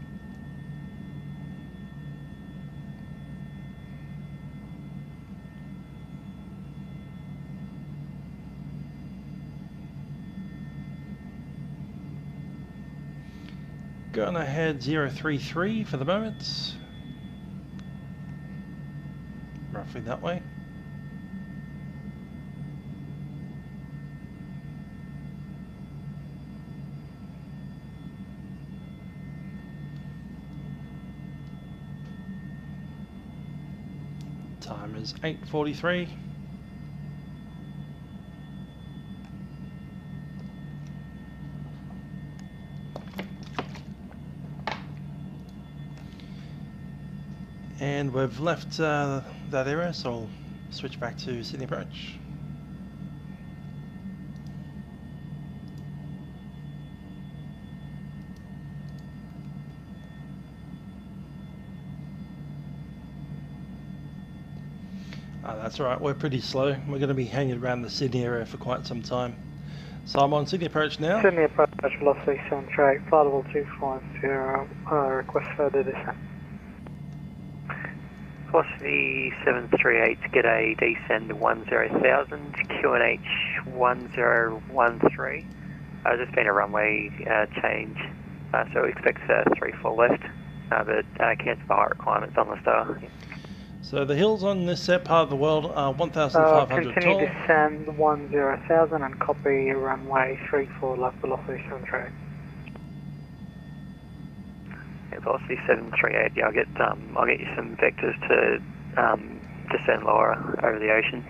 Going ahead 033 for the moment. Roughly that way. Time is 8:43. And we've left that area, so I'll switch back to Sydney approach. That's alright, we're pretty slow. We're going to be hanging around the Sydney area for quite some time. So I'm on Sydney approach now. Sydney approach, velocity 738, flight level 250, request further descent. Velocity 738, get a descend 10,000, QNH 1013. There's been a runway change, so we expect 34 left, but cancel the height requirements on the star. So the hills on this part of the world are 1,500 continue tall. descend 10,000 and copy runway 34 left velocity 738. Yeah, velocity 738. Yeah, I'll get you some vectors to descend lower over the ocean.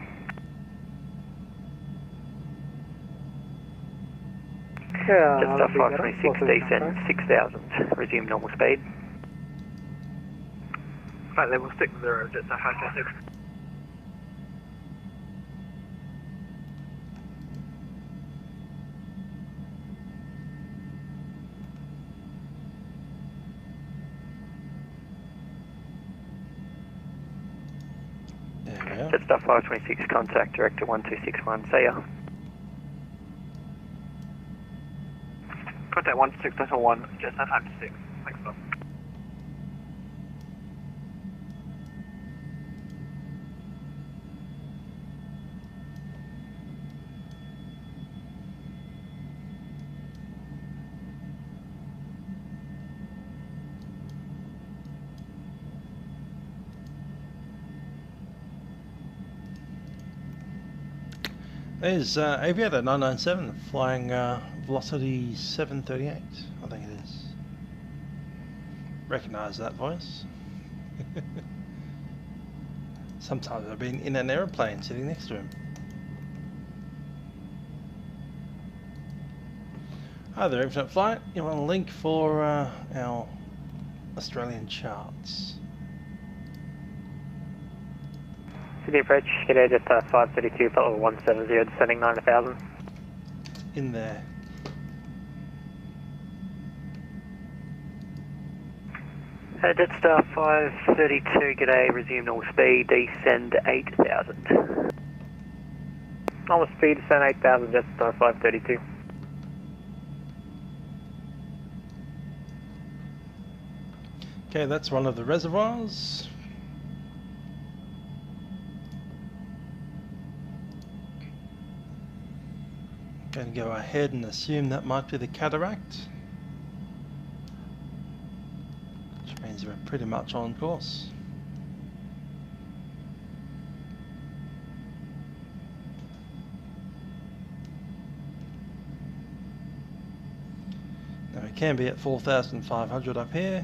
Yeah, Just 526 descend 6,000. Resume normal speed. Flight level 60, Jetstar 526. There we are. Jetstar 526, contact director 1261. See ya. Contact 126.1, Jetstar 526. Thanks, Bob. There's Aviator 997 flying velocity 738, I think it is. Recognise that voice. Sometimes I've been in an aeroplane sitting next to him. Hi there, Infinite Flight. You want a link for our Australian charts? Sydney approach, get air Jetstar 532, flight level 170, descending 9,000. In there. Jetstar 532, get a resume normal speed, descend 8,000. Normal speed, descend 8,000, Jetstar 532. Okay, that's one of the reservoirs. Going to go ahead and assume that might be the cataract, which means we're pretty much on course. Now we can be at 4,500 up here.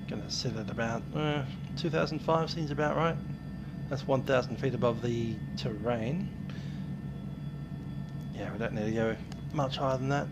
Going to sit at about 2,005 seems about right. That's 1,000 feet above the terrain. Yeah, we don't need to go much higher than that.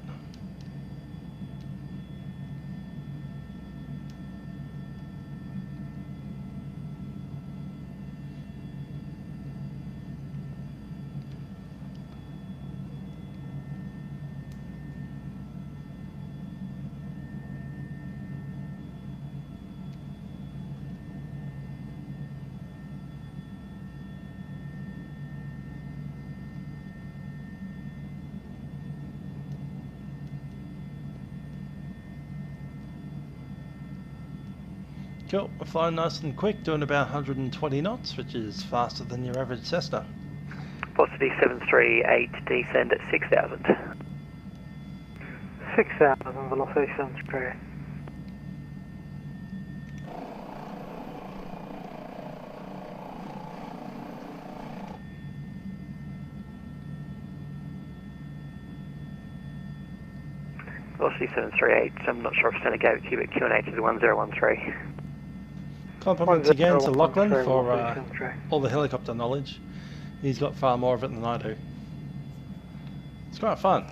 Cool, we're flying nice and quick, doing about 120 knots, which is faster than your average Cessna. Velocity 738, descend at 6,000. 6,000, velocity 738. Velocity 738, I'm not sure if Santa gave it to you, but QNH is 1013. Compliments again to Lachlan for all the helicopter knowledge. He's got far more of it than I do. It's quite fun.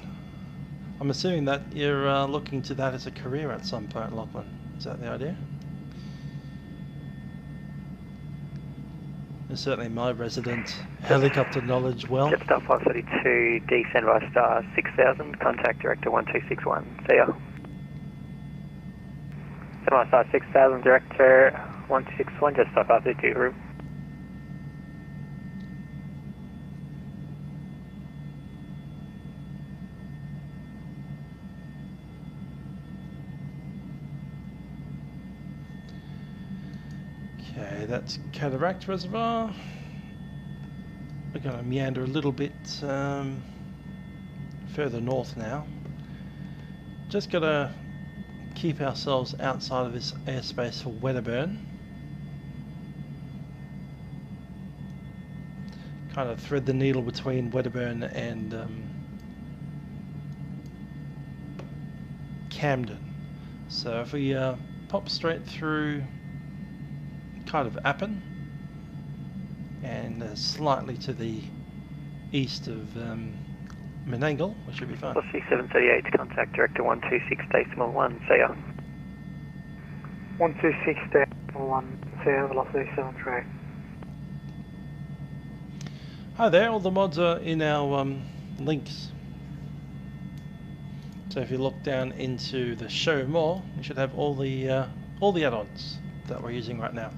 I'm assuming that you're looking to that as a career at some point, Lachlan. Is that the idea? And certainly my resident helicopter knowledge well. Jetstar 532, descend by star 6000, contact director 1261. See ya. Send by star 6000, director 1261, Jetstar 532, group. Okay, that's Cataract Reservoir. We're going to meander a little bit further north now. Just got to keep ourselves outside of this airspace for Wedderburn. Kind of thread the needle between Wedderburn and Camden. So if we pop straight through kind of Appin and slightly to the east of Menangle, we should be fine. 6738 to contact director 126.1, see ya. 126.1, see ya, velocity 73. Hi there, all the mods are in our links. So if you look down into the show more, you should have all the add-ons that we're using right now.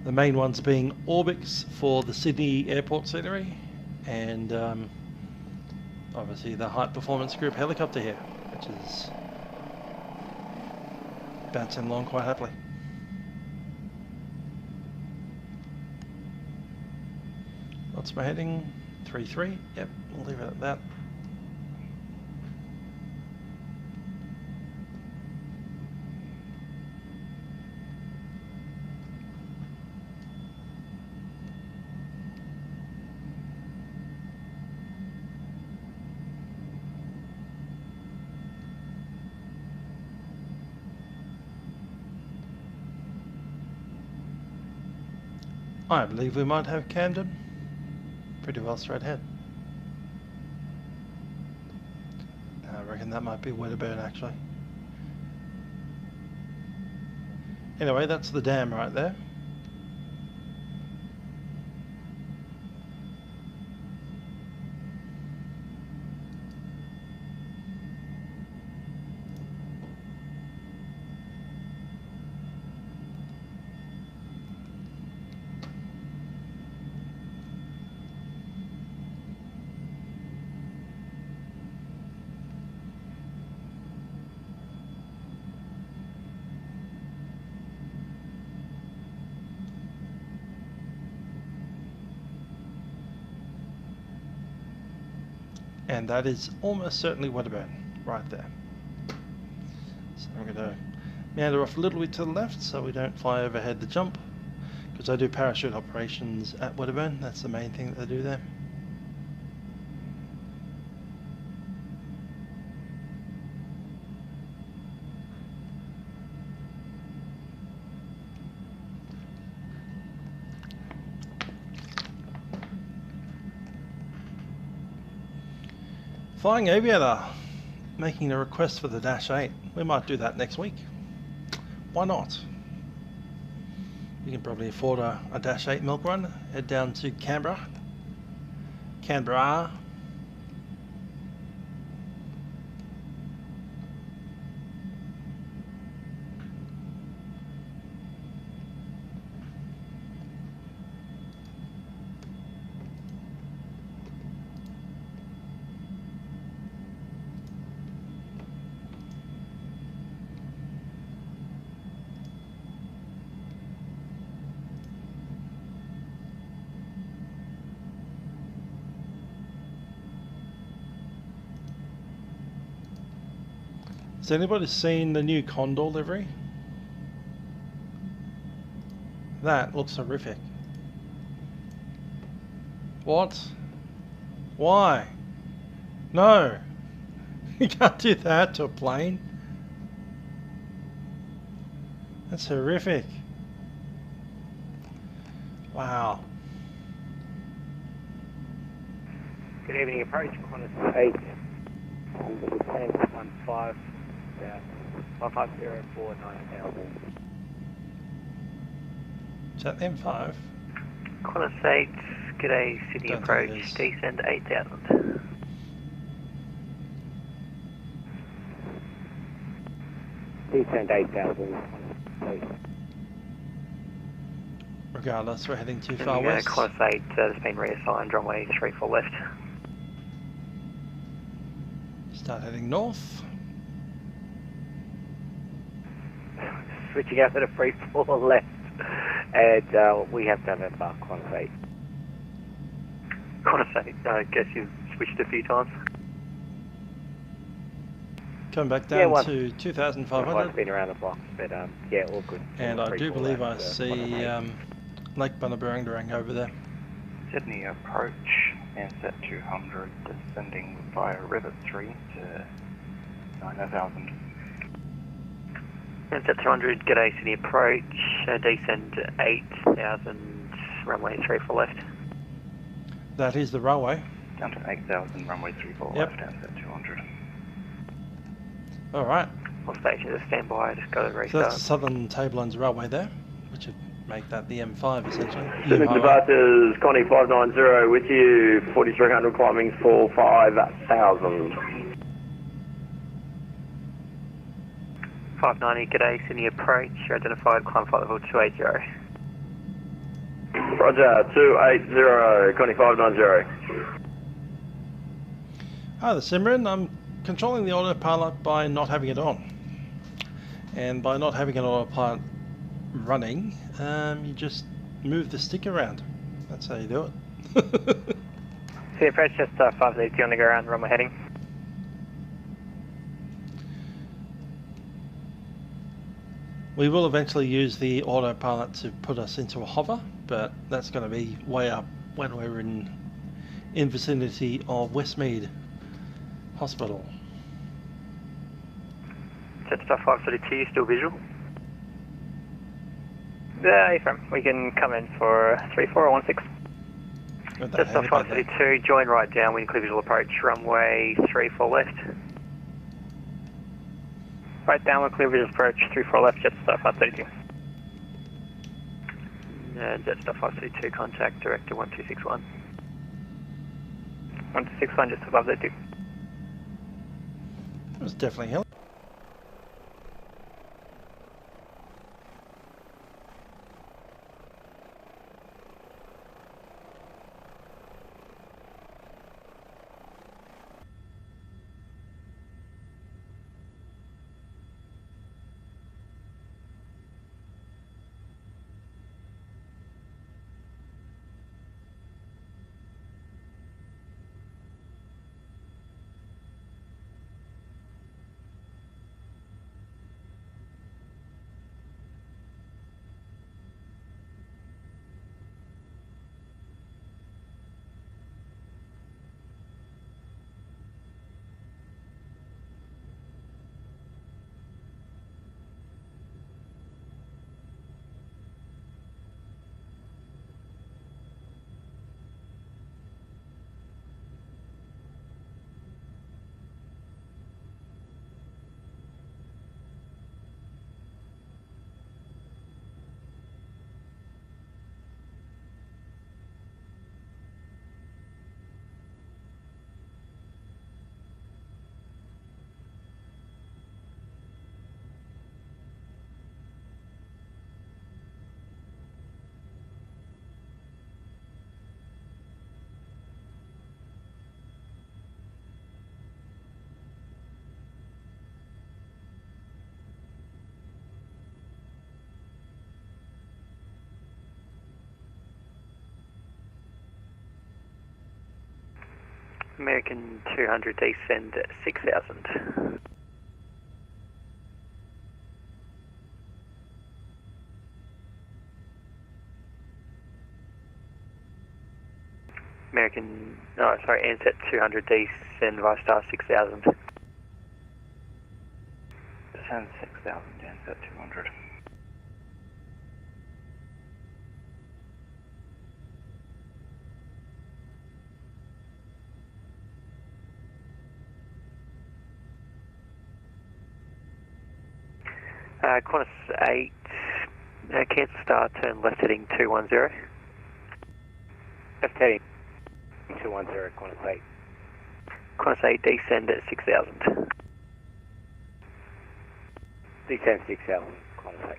The main ones being Orbx for the Sydney airport scenery, and obviously the High Performance Group helicopter here, which is bouncing along quite happily. What's my heading? 3-3. Yep, we'll leave it at that. I believe we might have Camden pretty well straight ahead. I reckon that might be Wedderburn actually. Anyway, that's the dam right there. And that is almost certainly Wedderburn, right there. So I'm going to meander off a little bit to the left so we don't fly overhead the jump, because I do parachute operations at Wedderburn. That's the main thing that I do there. Flying Aviator making a request for the Dash 8. We might do that next week. Why not? You can probably afford a Dash 8 milk run. Head down to Canberra. Has anybody seen the new Condor livery? That looks horrific. What? Why? No! You can't do that to a plane. That's horrific. Wow. Good evening, approach Qantas 8, tank 15, 5504 9000. Is that M5? Qantas 8, g'day, Sydney Don't approach, think it is. descend 8000. Descend 8000. Regardless, we're heading too far west. Qantas 8 has been reassigned, runway 34 left. Start heading north. Switching out to the free fall left, and we have November, Qantas 8. Qantas 8, I guess you've switched a few times. Come back Yeah, down one. to I've 2,500. been around the block, but yeah, all good. And I do believe I see Qantas 8. Lake Bunnaburrang over there. Sydney approach, ansett 200, descending via River 3 to 9000. Ansett 200, g'day, Sydney approach, descend 8000, runway 34 left. That is the railway. Down to 8000, runway 34 Yep. left, ansett 200. Alright, All stations are standby, just go to so restart. that's Southern Tablelands Railway there, which would make that the M5 essentially. Sydney Highway. departures, Connie 590 with you, 4300 climbing for 5000. 590, g'day, Sydney approach, identified, climb flight level 280. Roger, 280, Connie 590. Hi there Simran, I'm controlling the autopilot by not having it on. And by not having an autopilot running, you just move the stick around. That's how you do it. Sydney approach, just 580 on the go around, runway heading. We will eventually use the autopilot to put us into a hover, but that's going to be way up when we're in vicinity of Westmead Hospital. Jetstar 532, still visual? Yeah, from. We can come in for 3416. Got that Jetstar helipad there. 532, join right down, wind clear visual approach, runway 34 left. Right downward, clear visual approach, 34 left, Jetstar 532. Jetstar 532, contact director 1261. 1261, just above the 2. It was definitely hell. American 200, descend 6000. American, no, sorry, ansett 200, descend via star 6000. Descend 6000, ansett 200. Qantas 8, cancel star, turn left heading 210. Left heading 210, Qantas 8. Qantas 8, descend at 6,000. Descend 6,000, Qantas 8.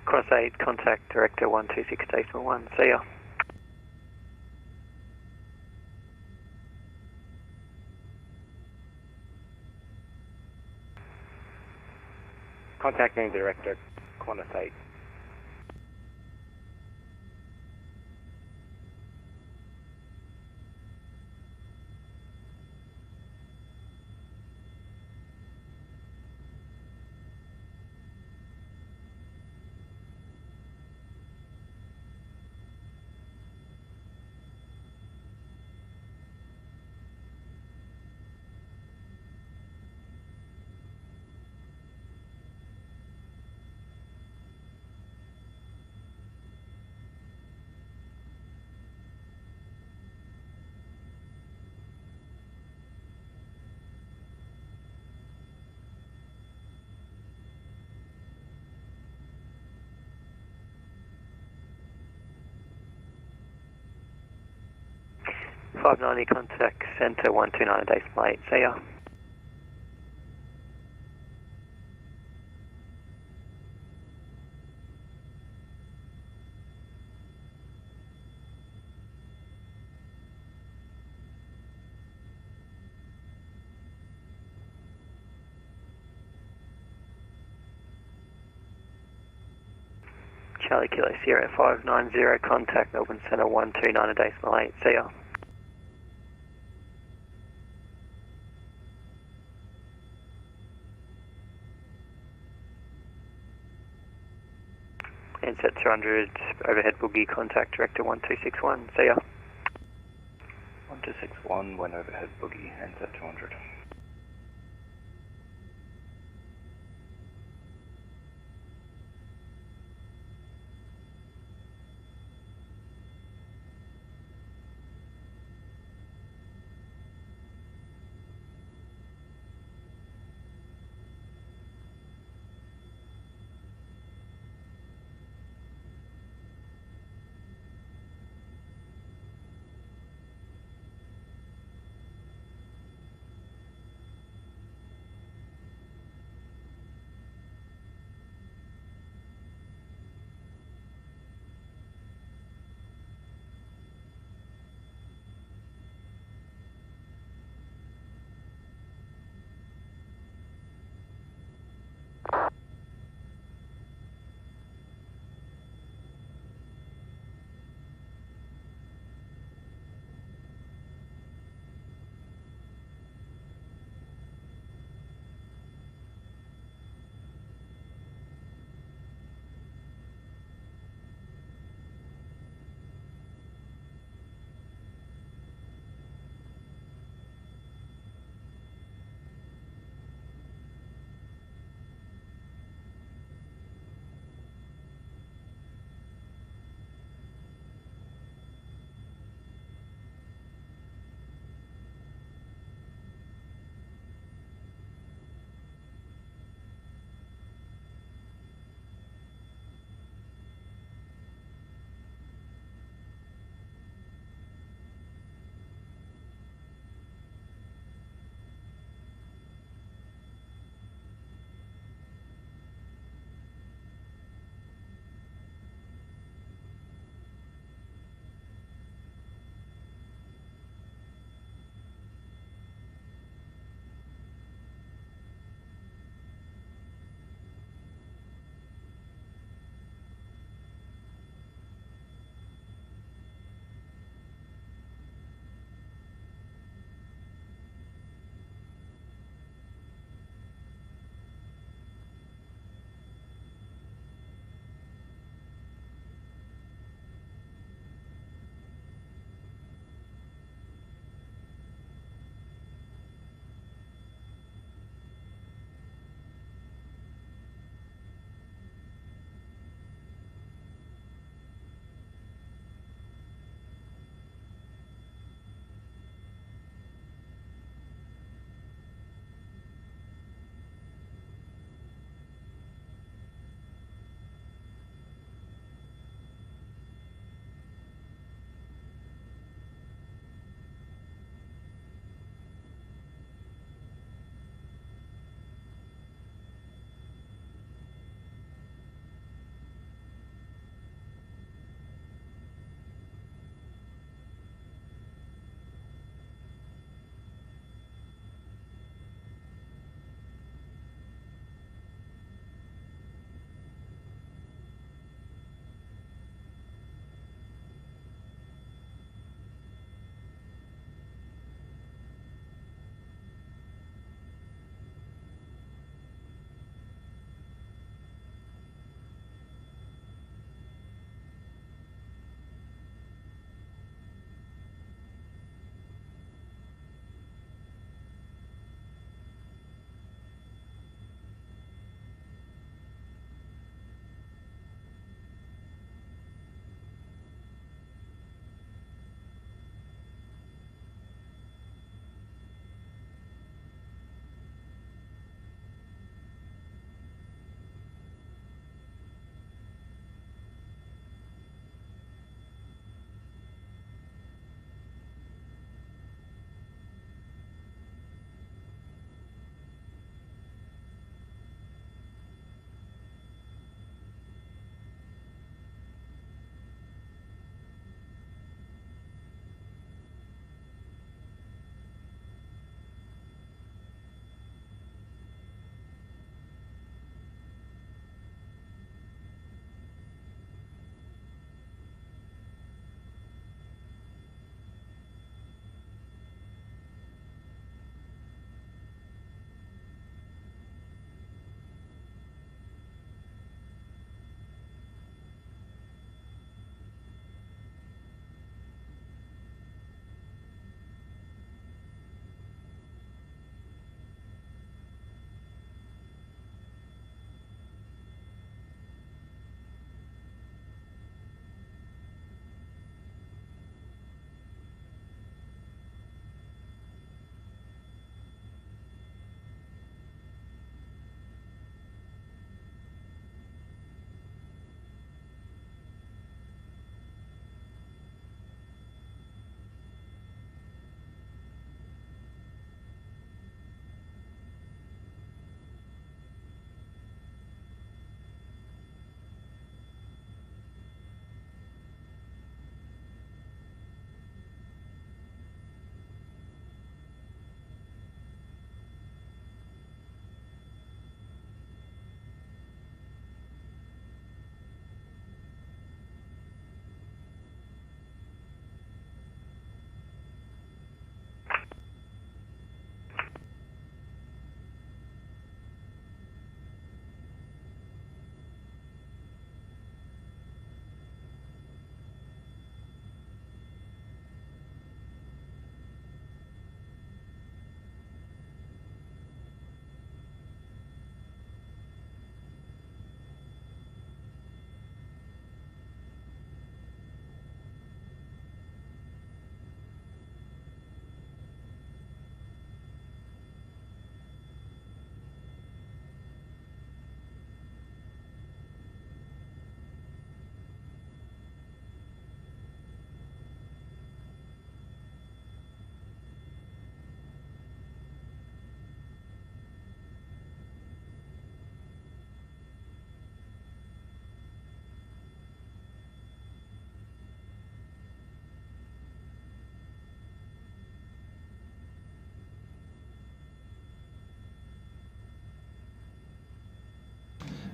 Qantas 8, contact director 126.1. See ya. Contacting director, Qantas 8. .590, contact centre 129 decimal 8. See ya. Charlie Kilo Sierra 590, contact Melbourne Centre 129 decimal 8. See ya. Set 200, overhead boogie, contact director 1261. See ya. 1261, when overhead boogie, and set 200.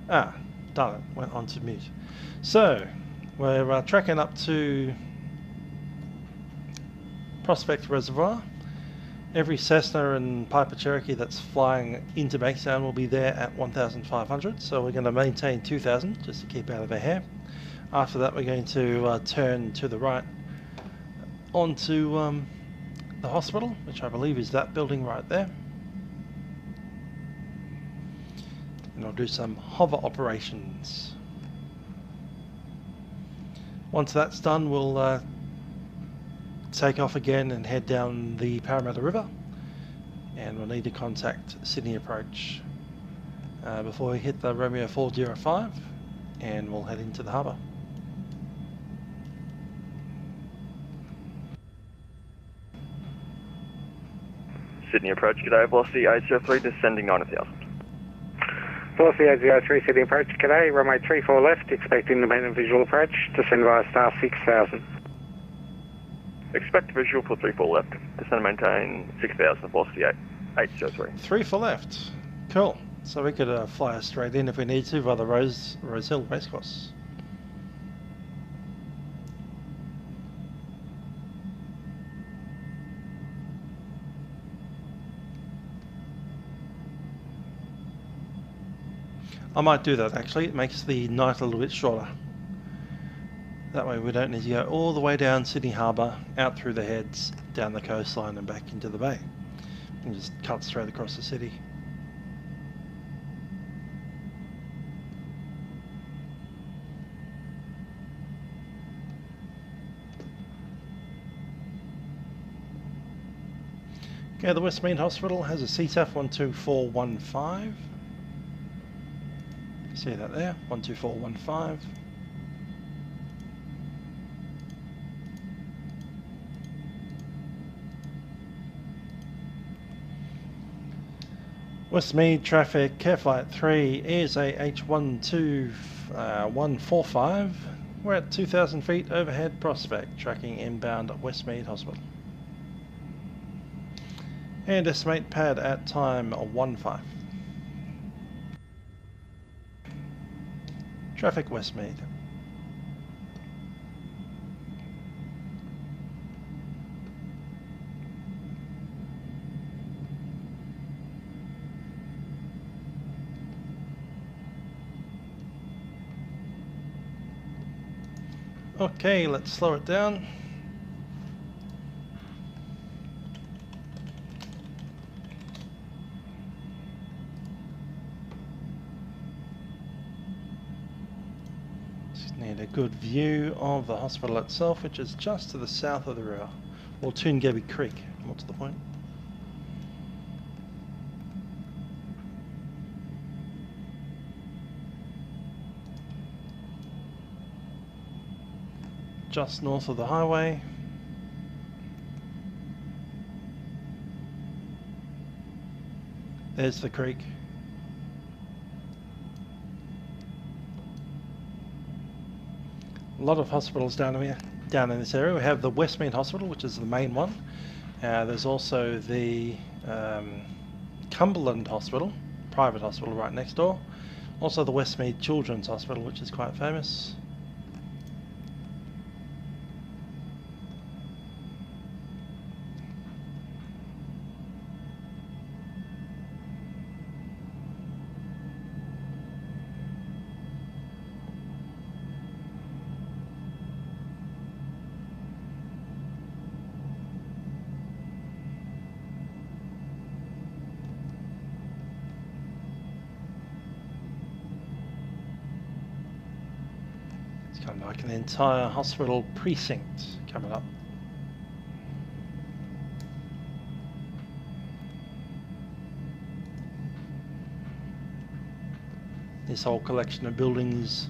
Ah, darn it, went on to mute. So, we're tracking up to Prospect Reservoir. Every Cessna and Piper Cherokee that's flying into Bankstown will be there at 1,500, so we're going to maintain 2,000 just to keep out of their hair. After that, we're going to turn to the right onto the hospital, which I believe is that building right there. And I'll do some hover operations. Once that's done, we'll take off again and head down the Parramatta River, and we'll need to contact Sydney Approach before we hit the Romeo 405, and we'll head into the harbour. Sydney Approach, g'day, velocity 803, descending 90,000. Velocity 803, Sydney Approach, g'day, runway 34 left, expect independent visual approach, descend via star 6000. Expect visual for 34 left, descend and maintain 6,000, velocity 803. 3 for left, cool. So we could fly straight in if we need to via the Rose Hill racecourse. I might do that actually, it makes the night a little bit shorter. That way we don't need to go all the way down Sydney Harbour, out through the heads, down the coastline and back into the bay. And just cut straight across the city. Okay, the Westmead Hospital has a CTAF 12415. See that there, 12415. Westmead traffic, CareFlight 3 is a H145. We're at 2,000 feet overhead prospect, tracking inbound Westmead Hospital. And estimate pad at time 15. Traffic Westmead. Okay, let's slow it down. Just need a good view of the hospital itself, which is just to the south of the river, or Toongabbie Creek, more to the point. Just north of the highway. There's the creek. A lot of hospitals down here, down in this area. We have the Westmead Hospital, which is the main one. There's also the Cumberland Hospital, private hospital right next door. Also the Westmead Children's Hospital, which is quite famous. Kind of like an entire hospital precinct coming up. This whole collection of buildings,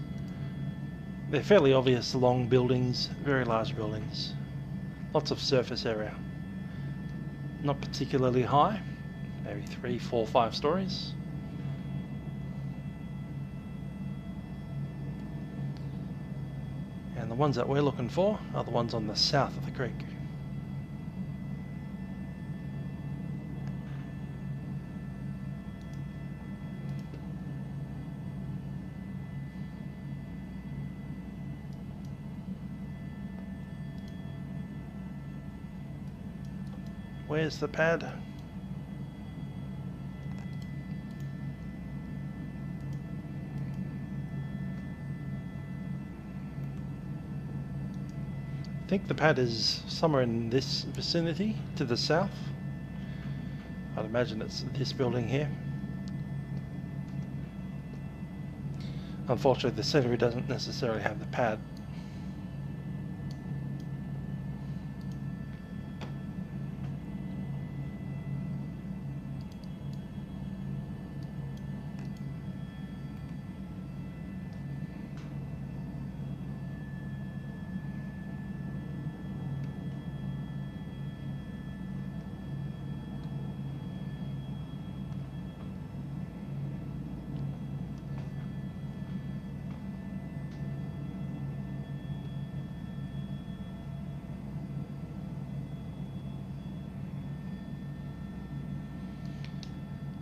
they're fairly obvious long buildings, very large buildings. Lots of surface area. Not particularly high, maybe 3, 4, 5 stories. And the ones that we're looking for are the ones on the south of the creek. Where's the pad? I think the pad is somewhere in this vicinity to the south. I'd imagine it's this building here. Unfortunately, the scenery doesn't necessarily have the pad.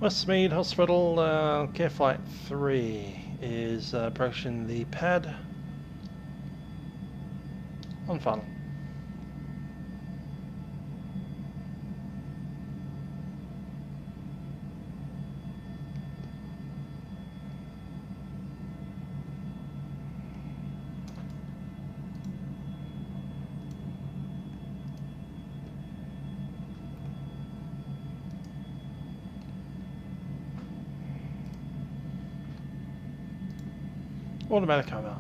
Westmead Hospital, CareFlight 3 is approaching the pad on funnel. Automatic cover.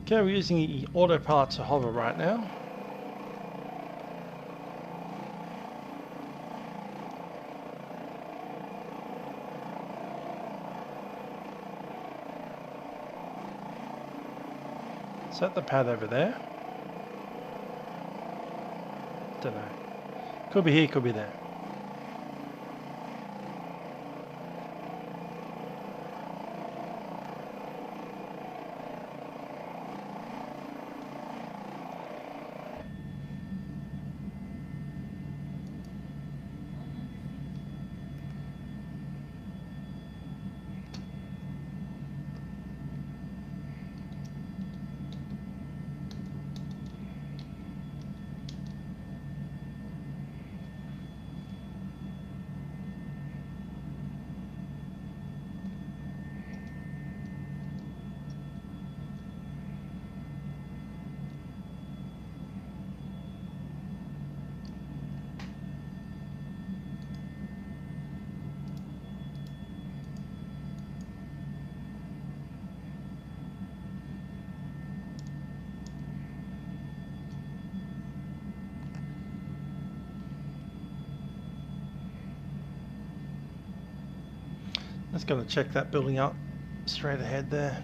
Okay, we're using the autopilot to hover right now. Set the pad over there. Don't know. Could be here, could be there. Just going to check that building up straight ahead there.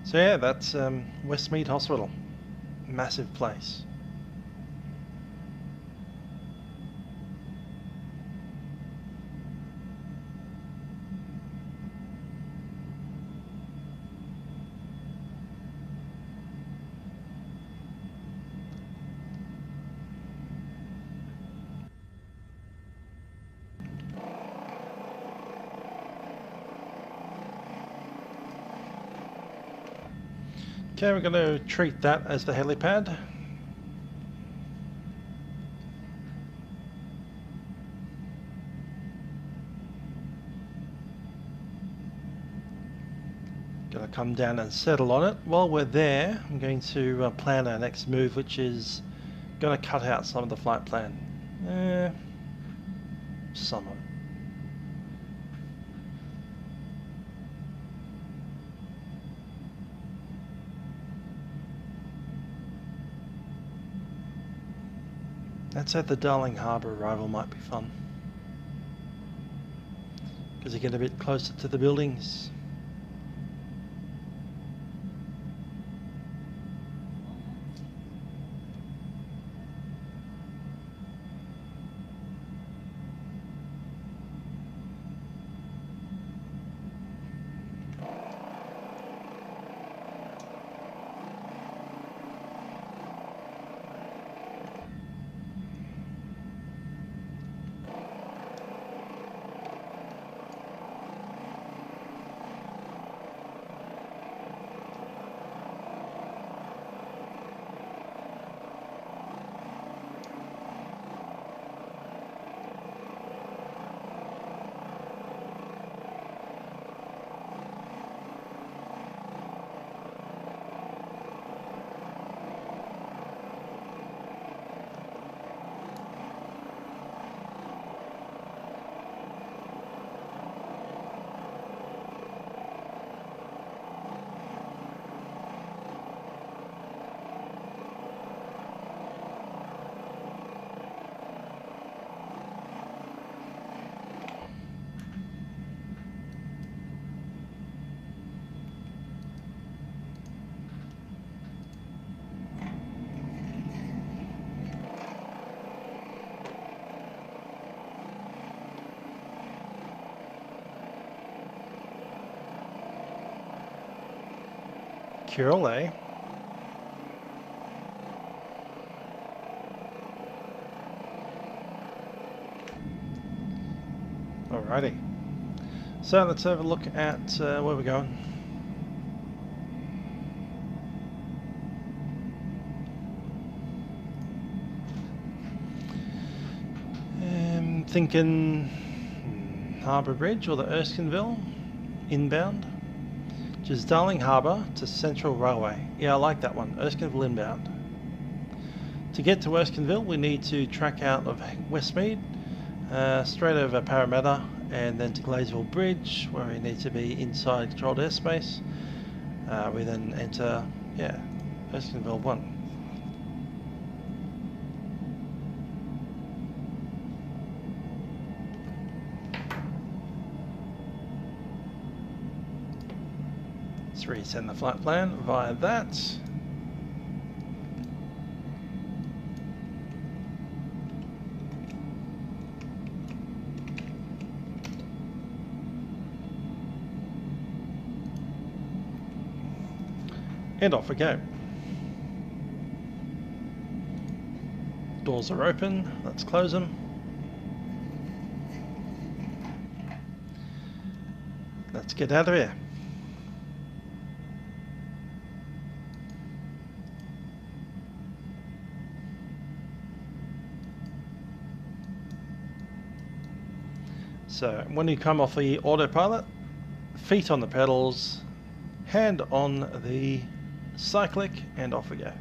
So yeah, that's Westmead Hospital. Massive place. Okay, we're going to treat that as the helipad. Going to come down and settle on it. While we're there, I'm going to plan our next move, which is going to cut out some of the flight plan. Some of it. Let's say the Darling Harbour arrival might be fun. Because you get a bit closer to the buildings. Curle. Alrighty. So let's have a look at where we're going. Thinking Harbour Bridge or the Erskineville inbound. Which is Darling Harbour to Central Railway. Yeah, I like that one. Erskineville inbound. To get to Erskineville, we need to track out of Westmead, straight over Parramatta, and then to Glaysville Bridge, where we need to be inside controlled airspace. We then enter, yeah, Erskineville 1. Let's resend the flight plan via that. And off we go. Doors are open, let's close them. Let's get out of here. So when you come off the autopilot, feet on the pedals, hand on the cyclic, and off we go.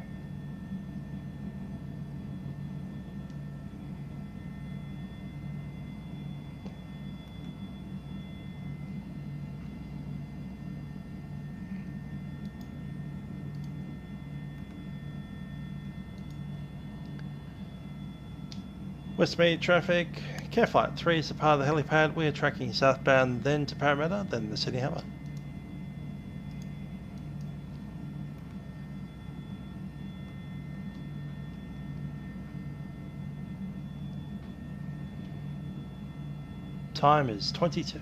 Westmead traffic, CareFlight 3 is a part of the helipad. We are tracking southbound, then to Parramatta, then the Sydney Harbour. Time is 22.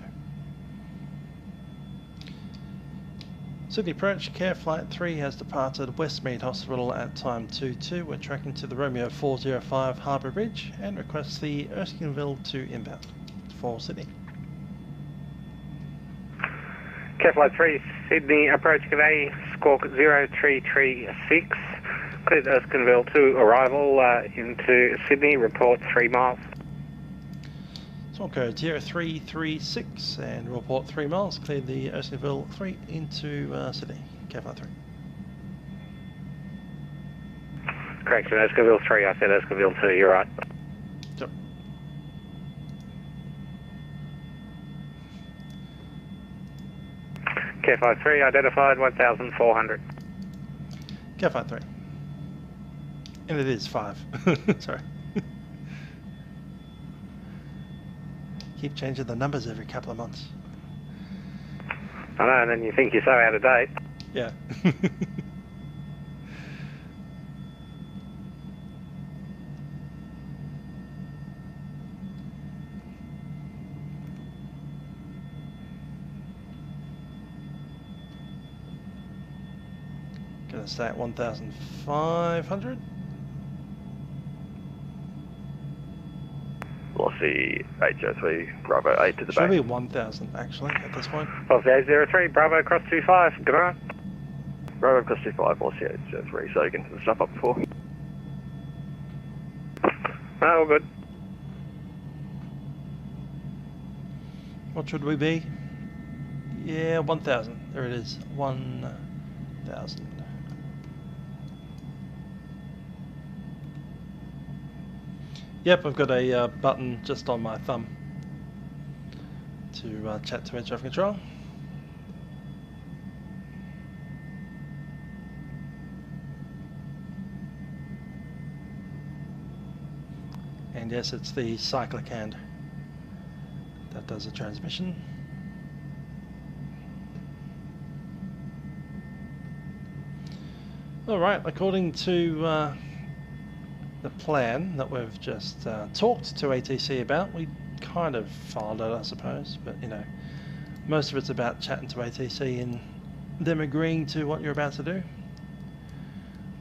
Sydney approach, CareFlight 3 has departed Westmead Hospital at time 22. We're tracking to the Romeo 405 Harbour Bridge and request the Erskineville to inbound for Sydney. CareFlight 3, Sydney approach today, squawk 0336. Cleared Erskineville to arrival into Sydney, report 3 miles. Squawk code 0336 and report 3 miles. Cleared the Erskineville 3 into Sydney. CareFlight 3. Correction, Erskineville 3, I said Erskineville 2, you're right. Yep. CareFlight 3, identified 1400. CareFlight 3. And it is 5. Sorry. Keep changing the numbers every couple of months. I know, and then you think you're so out of date. Yeah. Gonna stay at 1,500. Velocity H03 Bravo 8 to the Should back. be 1,000 actually at this point. Velocity 803, Bravo cross 25, good on. Bravo cross 25, velocity H03, so you can the stuff up before. No, all good. What should we be? Yeah, 1,000. There it is. 1,000. Yep, I've got a button just on my thumb to chat to air traffic control. And yes, it's the cyclic hand that does the transmission. Alright, according to the plan that we've just talked to ATC about, we kind of filed it, I suppose, but you know, most of it's about chatting to ATC and them agreeing to what you're about to do.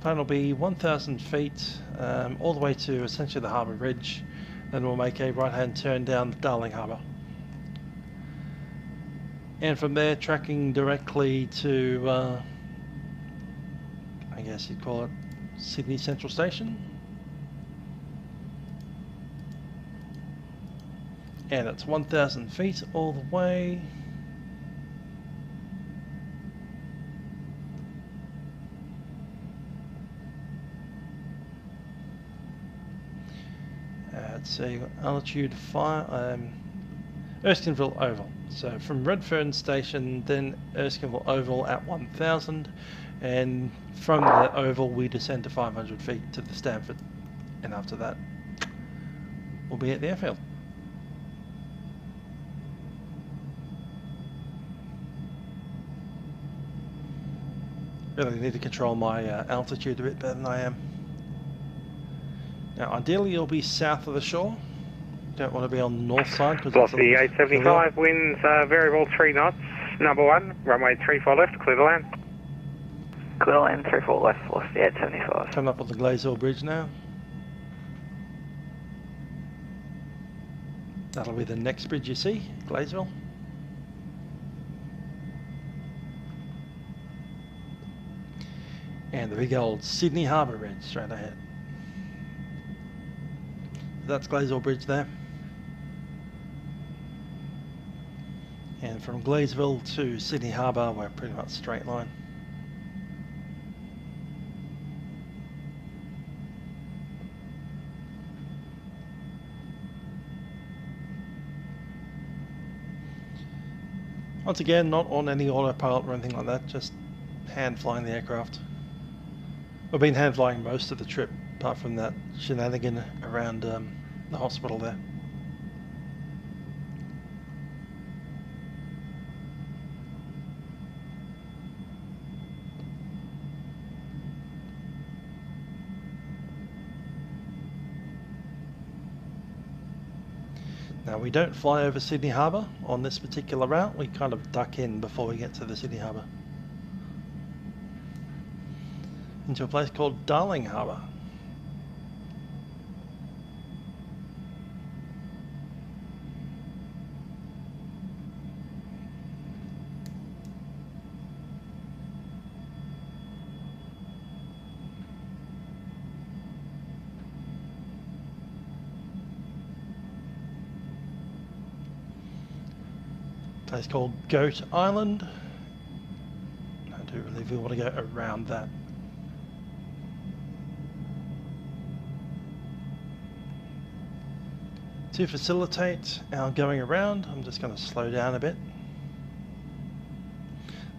Plan will be 1,000 feet all the way to essentially the Harbour Ridge, then we'll make a right hand turn down Darling Harbour, and from there tracking directly to I guess you'd call it Sydney Central Station. And it's 1,000 feet all the way. Let's see, altitude Erskineville Oval. So from Redfern Station, then Erskineville Oval at 1,000, and from the Oval we descend to 500 feet to the Stanford, and after that we'll be at the airfield. Really need to control my altitude a bit better than I am. Now ideally you'll be south of the shore. Don't want to be on the north side because Velocity 875, winds variable 3 knots, number 1, runway 34 left, clear to land. Clear to land, 34 left, velocity 875. Coming up on the Glazeville Bridge now. That'll be the next bridge you see, Glazeville. And the big old Sydney Harbour Bridge straight ahead. That's Glazeville Bridge there. And from Glazeville to Sydney Harbour, we're pretty much straight line. Once again, not on any autopilot or anything like that, just hand flying the aircraft. We've been hand flying most of the trip, apart from that shenanigan around the hospital there. Now we don't fly over Sydney Harbour on this particular route, we kind of duck in before we get to the Sydney Harbour. Into a place called Darling Harbour. Place called Goat Island. I do really want to go around that. To facilitate our going around, I'm just going to slow down a bit.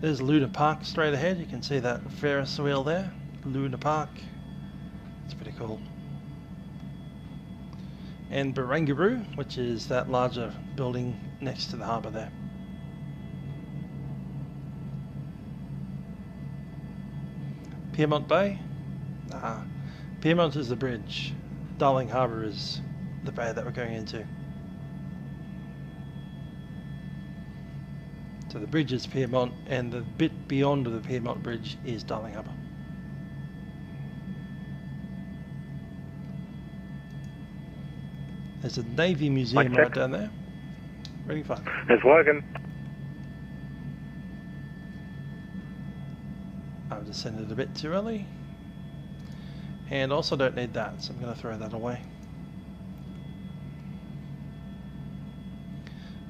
There's Luna Park straight ahead. You can see that Ferris wheel there, Luna Park. It's pretty cool. and Barangaroo, which is that larger building next to the harbour there. Pyrmont Bay? Nah, Pyrmont is the bridge. Darling Harbour is the bay that we're going into. So the bridge is Pyrmont, and the bit beyond the Pyrmont Bridge is Darling Harbour. There's a Navy museum right down there. Ready for fun. It's working. I've descended a bit too early. And also don't need that, so I'm going to throw that away.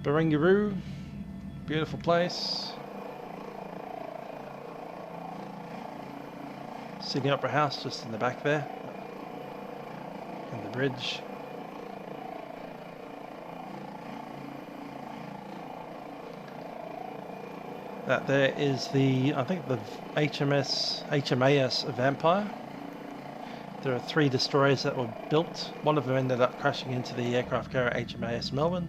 Barangaroo, beautiful place. Sydney Opera House just in the back there. And the bridge. That there is the, I think the HMAS Vampire. There are 3 destroyers that were built. One of them ended up crashing into the aircraft carrier HMAS Melbourne.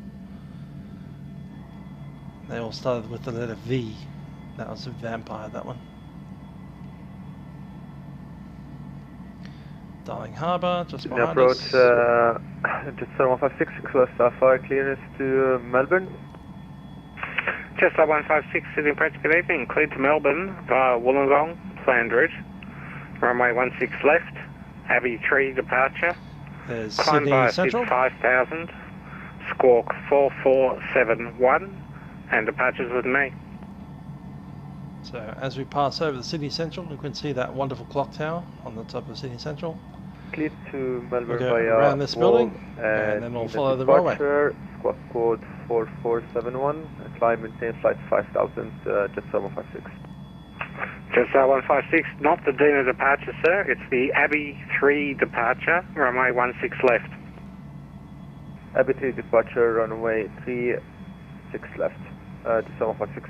They all started with the letter V. That was a Vampire, that one. Darling Harbour, just behind approach, us. Jetstar 156, request fire clearance to Melbourne. Jetstar 156, Sydney approach, good evening. Cleared to Melbourne via Wollongong, planned route. Runway 16 left, Abbey 3 departure. There's Climb Sydney via Central. 5000, squawk 4471, and departures with me. So as we pass over the Sydney Central, you can see that wonderful clock tower on the top of Sydney Central. Cleared to Melbourne We'll go via around this building, and then we'll follow the railway. Squawk code 4471, climb maintain flight 5000, Jetstar 156. Jetstar 156, not the Dina departure, sir. It's the Abbey 3 departure, runway 16 left. Abbey 3 departure, runway 36 left, Jetstar 156.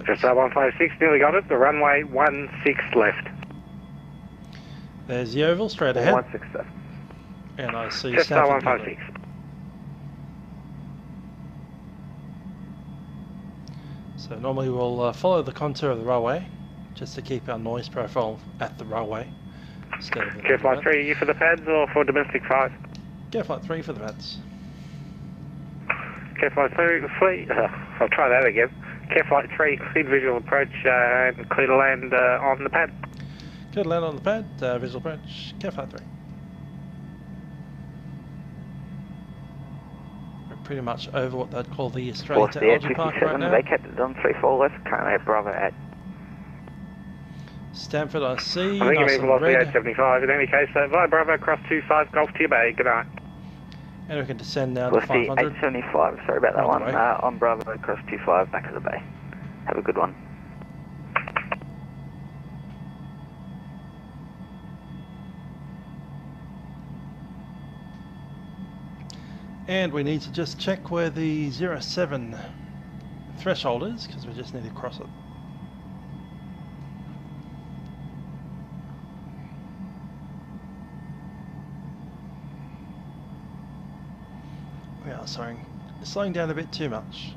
Jetstar 156, nearly got it. The runway 16 left. There's the oval straight ahead. 16 left. And I see Jetstar Stanford 156. So normally we'll follow the contour of the railway, just to keep our noise profile at the railway. CareFlight 3, you for the pads or for domestic 5? CareFlight 3 for the pads. CareFlight 3, I'll try that again. CareFlight 3, cleared visual approach and clear to land on the pad. Clear to land on the pad, visual approach, CareFlight 3. We're pretty much over what they'd call the Australian Technology Park right now. They kept it on 34 left, currently at Bravo at Stanford I see, I think nice you and lost the red. H145. In any case, via Bravo across 25, Golf to your bay. Good night. And we can descend now to What's the 500. H75, sorry about that Right one, away. on Bravo across 25, back of the bay. Have a good one. And we need to just check where the 07 threshold is, because we just need to cross it. We are slowing down a bit too much.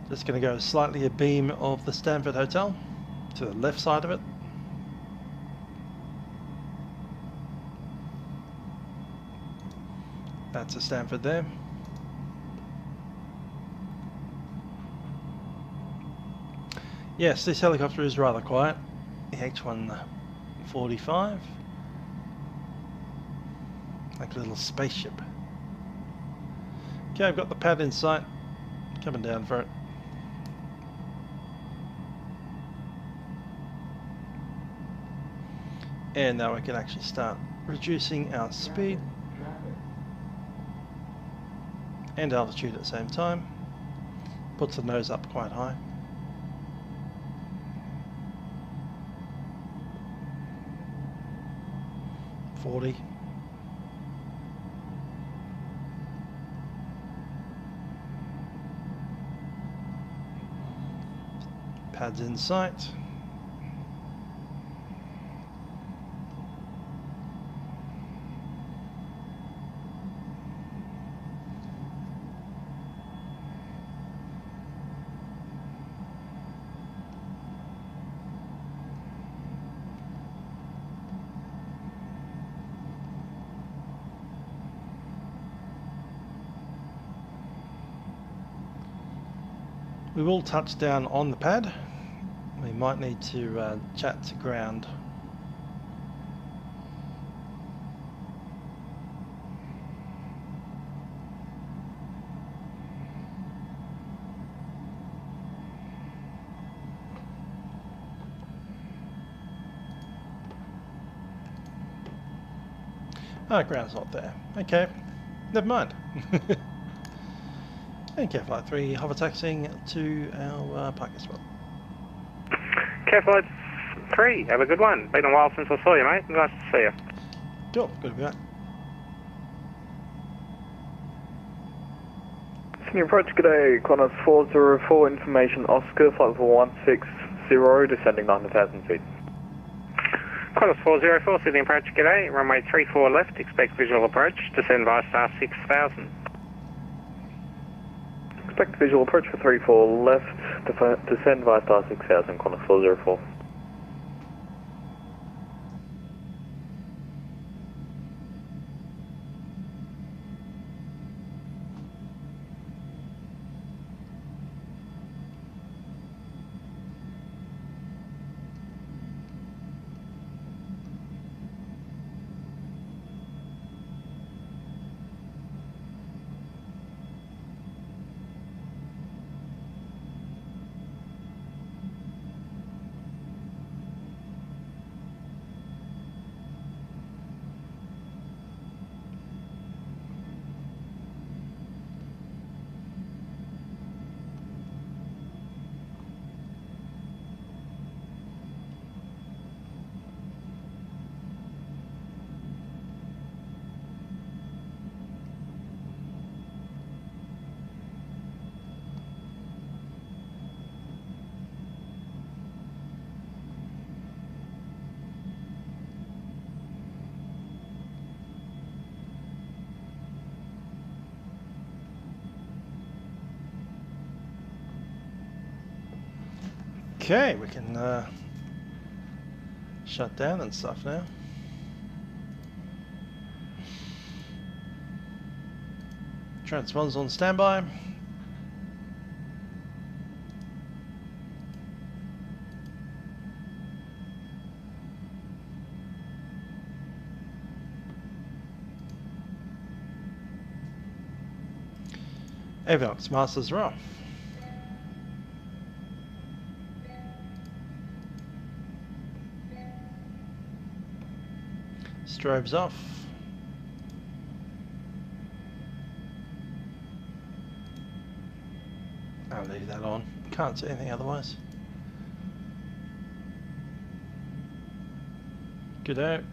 Just going to go slightly abeam of the Stanford Hotel to the left side of it. That's a Stanford there. Yes, this helicopter is rather quiet. The H145. Like a little spaceship. Okay, I've got the pad in sight. Coming down for it. And now we can actually start reducing our speed and altitude at the same time. Puts the nose up quite high. 40. Pads in sight. We will touch down on the pad. We might need to chat to ground. Ah, ground's not there. Okay, never mind. And CareFlight 3 hover taxiing to our parking spot. CareFlight 3, have a good one. Been a while since I saw you, mate. Nice to see you. Cool, good to be back. Sydney approach, g'day, Qantas 404, information Oscar, flight level 160, descending 9,000 feet. Qantas 404, Sydney approach, g'day. Runway 34 left, expect visual approach, descend via star 6000. Expect visual approach for 34 left, descend via star 6000, Qantas 404. Okay, we can shut down and stuff now. Transponders on standby. Avionics masters are off. Strobes off. I'll leave that on. Can't see anything otherwise. Good out.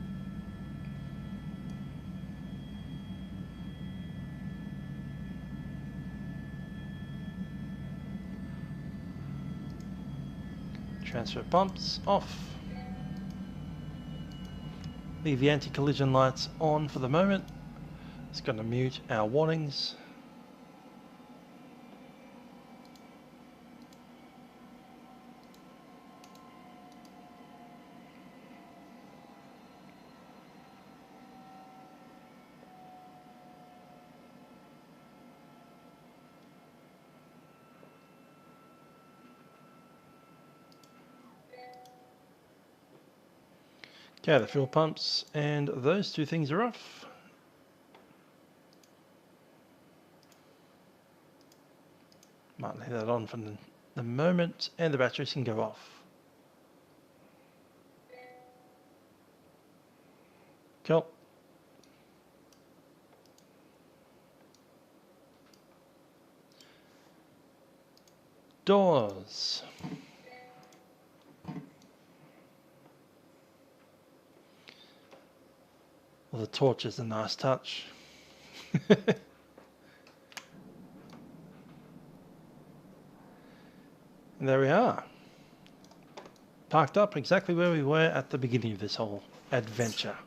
Transfer pumps off. Leave the anti-collision lights on for the moment. It's going to mute our warnings. Okay, the fuel pumps and those two things are off. Might leave that on for the moment, and the batteries can go off. Cool. Doors. Well, the torch is a nice touch. And there we are. Parked up exactly where we were at the beginning of this whole adventure.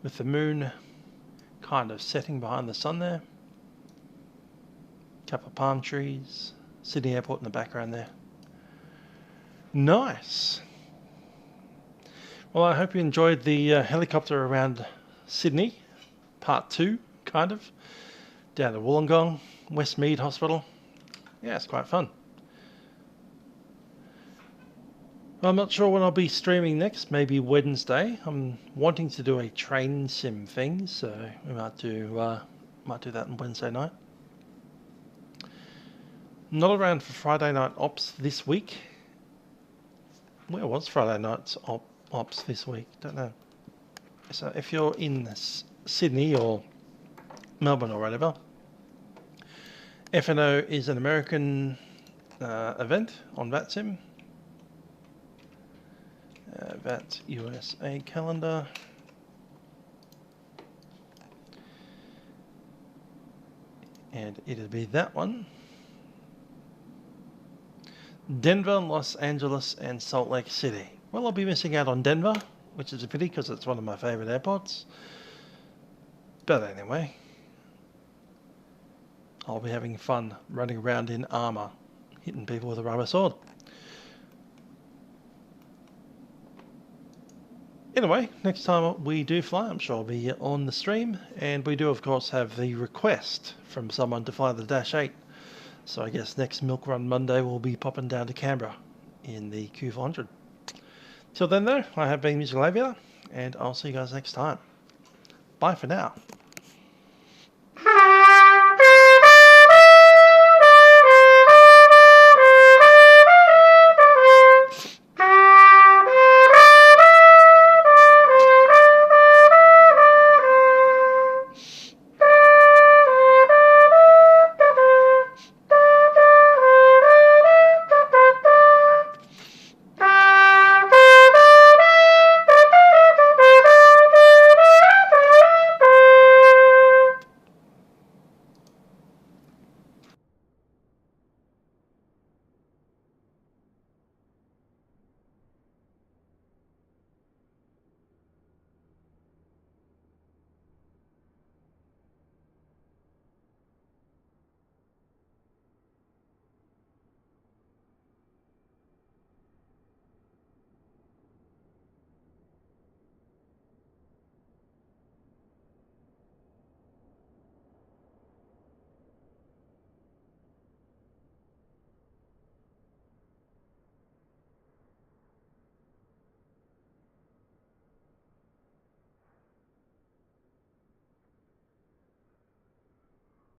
With the moon kind of setting behind the sun there. Couple of palm trees. Sydney Airport in the background there. Nice. Well, I hope you enjoyed the helicopter around Sydney. Part 2, kind of. Down to Wollongong, Westmead Hospital. Yeah, it's quite fun. I'm not sure when I'll be streaming next, maybe Wednesday. I'm wanting to do a train sim thing, so we might do that on Wednesday night. Not around for Friday night ops this week. Where was Friday night's ops this week? Don't know. So if you're in Sydney or Melbourne or whatever, FNO is an American event on Vatsim. VAT USA calendar. And it'll be that one. Denver, Los Angeles and Salt Lake City. Well, I'll be missing out on Denver, which is a pity because it's one of my favourite airports. But anyway, I'll be having fun running around in armour, hitting people with a rubber sword. Anyway, next time we do fly, I'm sure I'll be on the stream. And we do, of course, have the request from someone to fly the Dash 8. So I guess next Milk Run Monday we'll be popping down to Canberra in the Q400. Till then, though, I have been Musical Aviator, and I'll see you guys next time. Bye for now.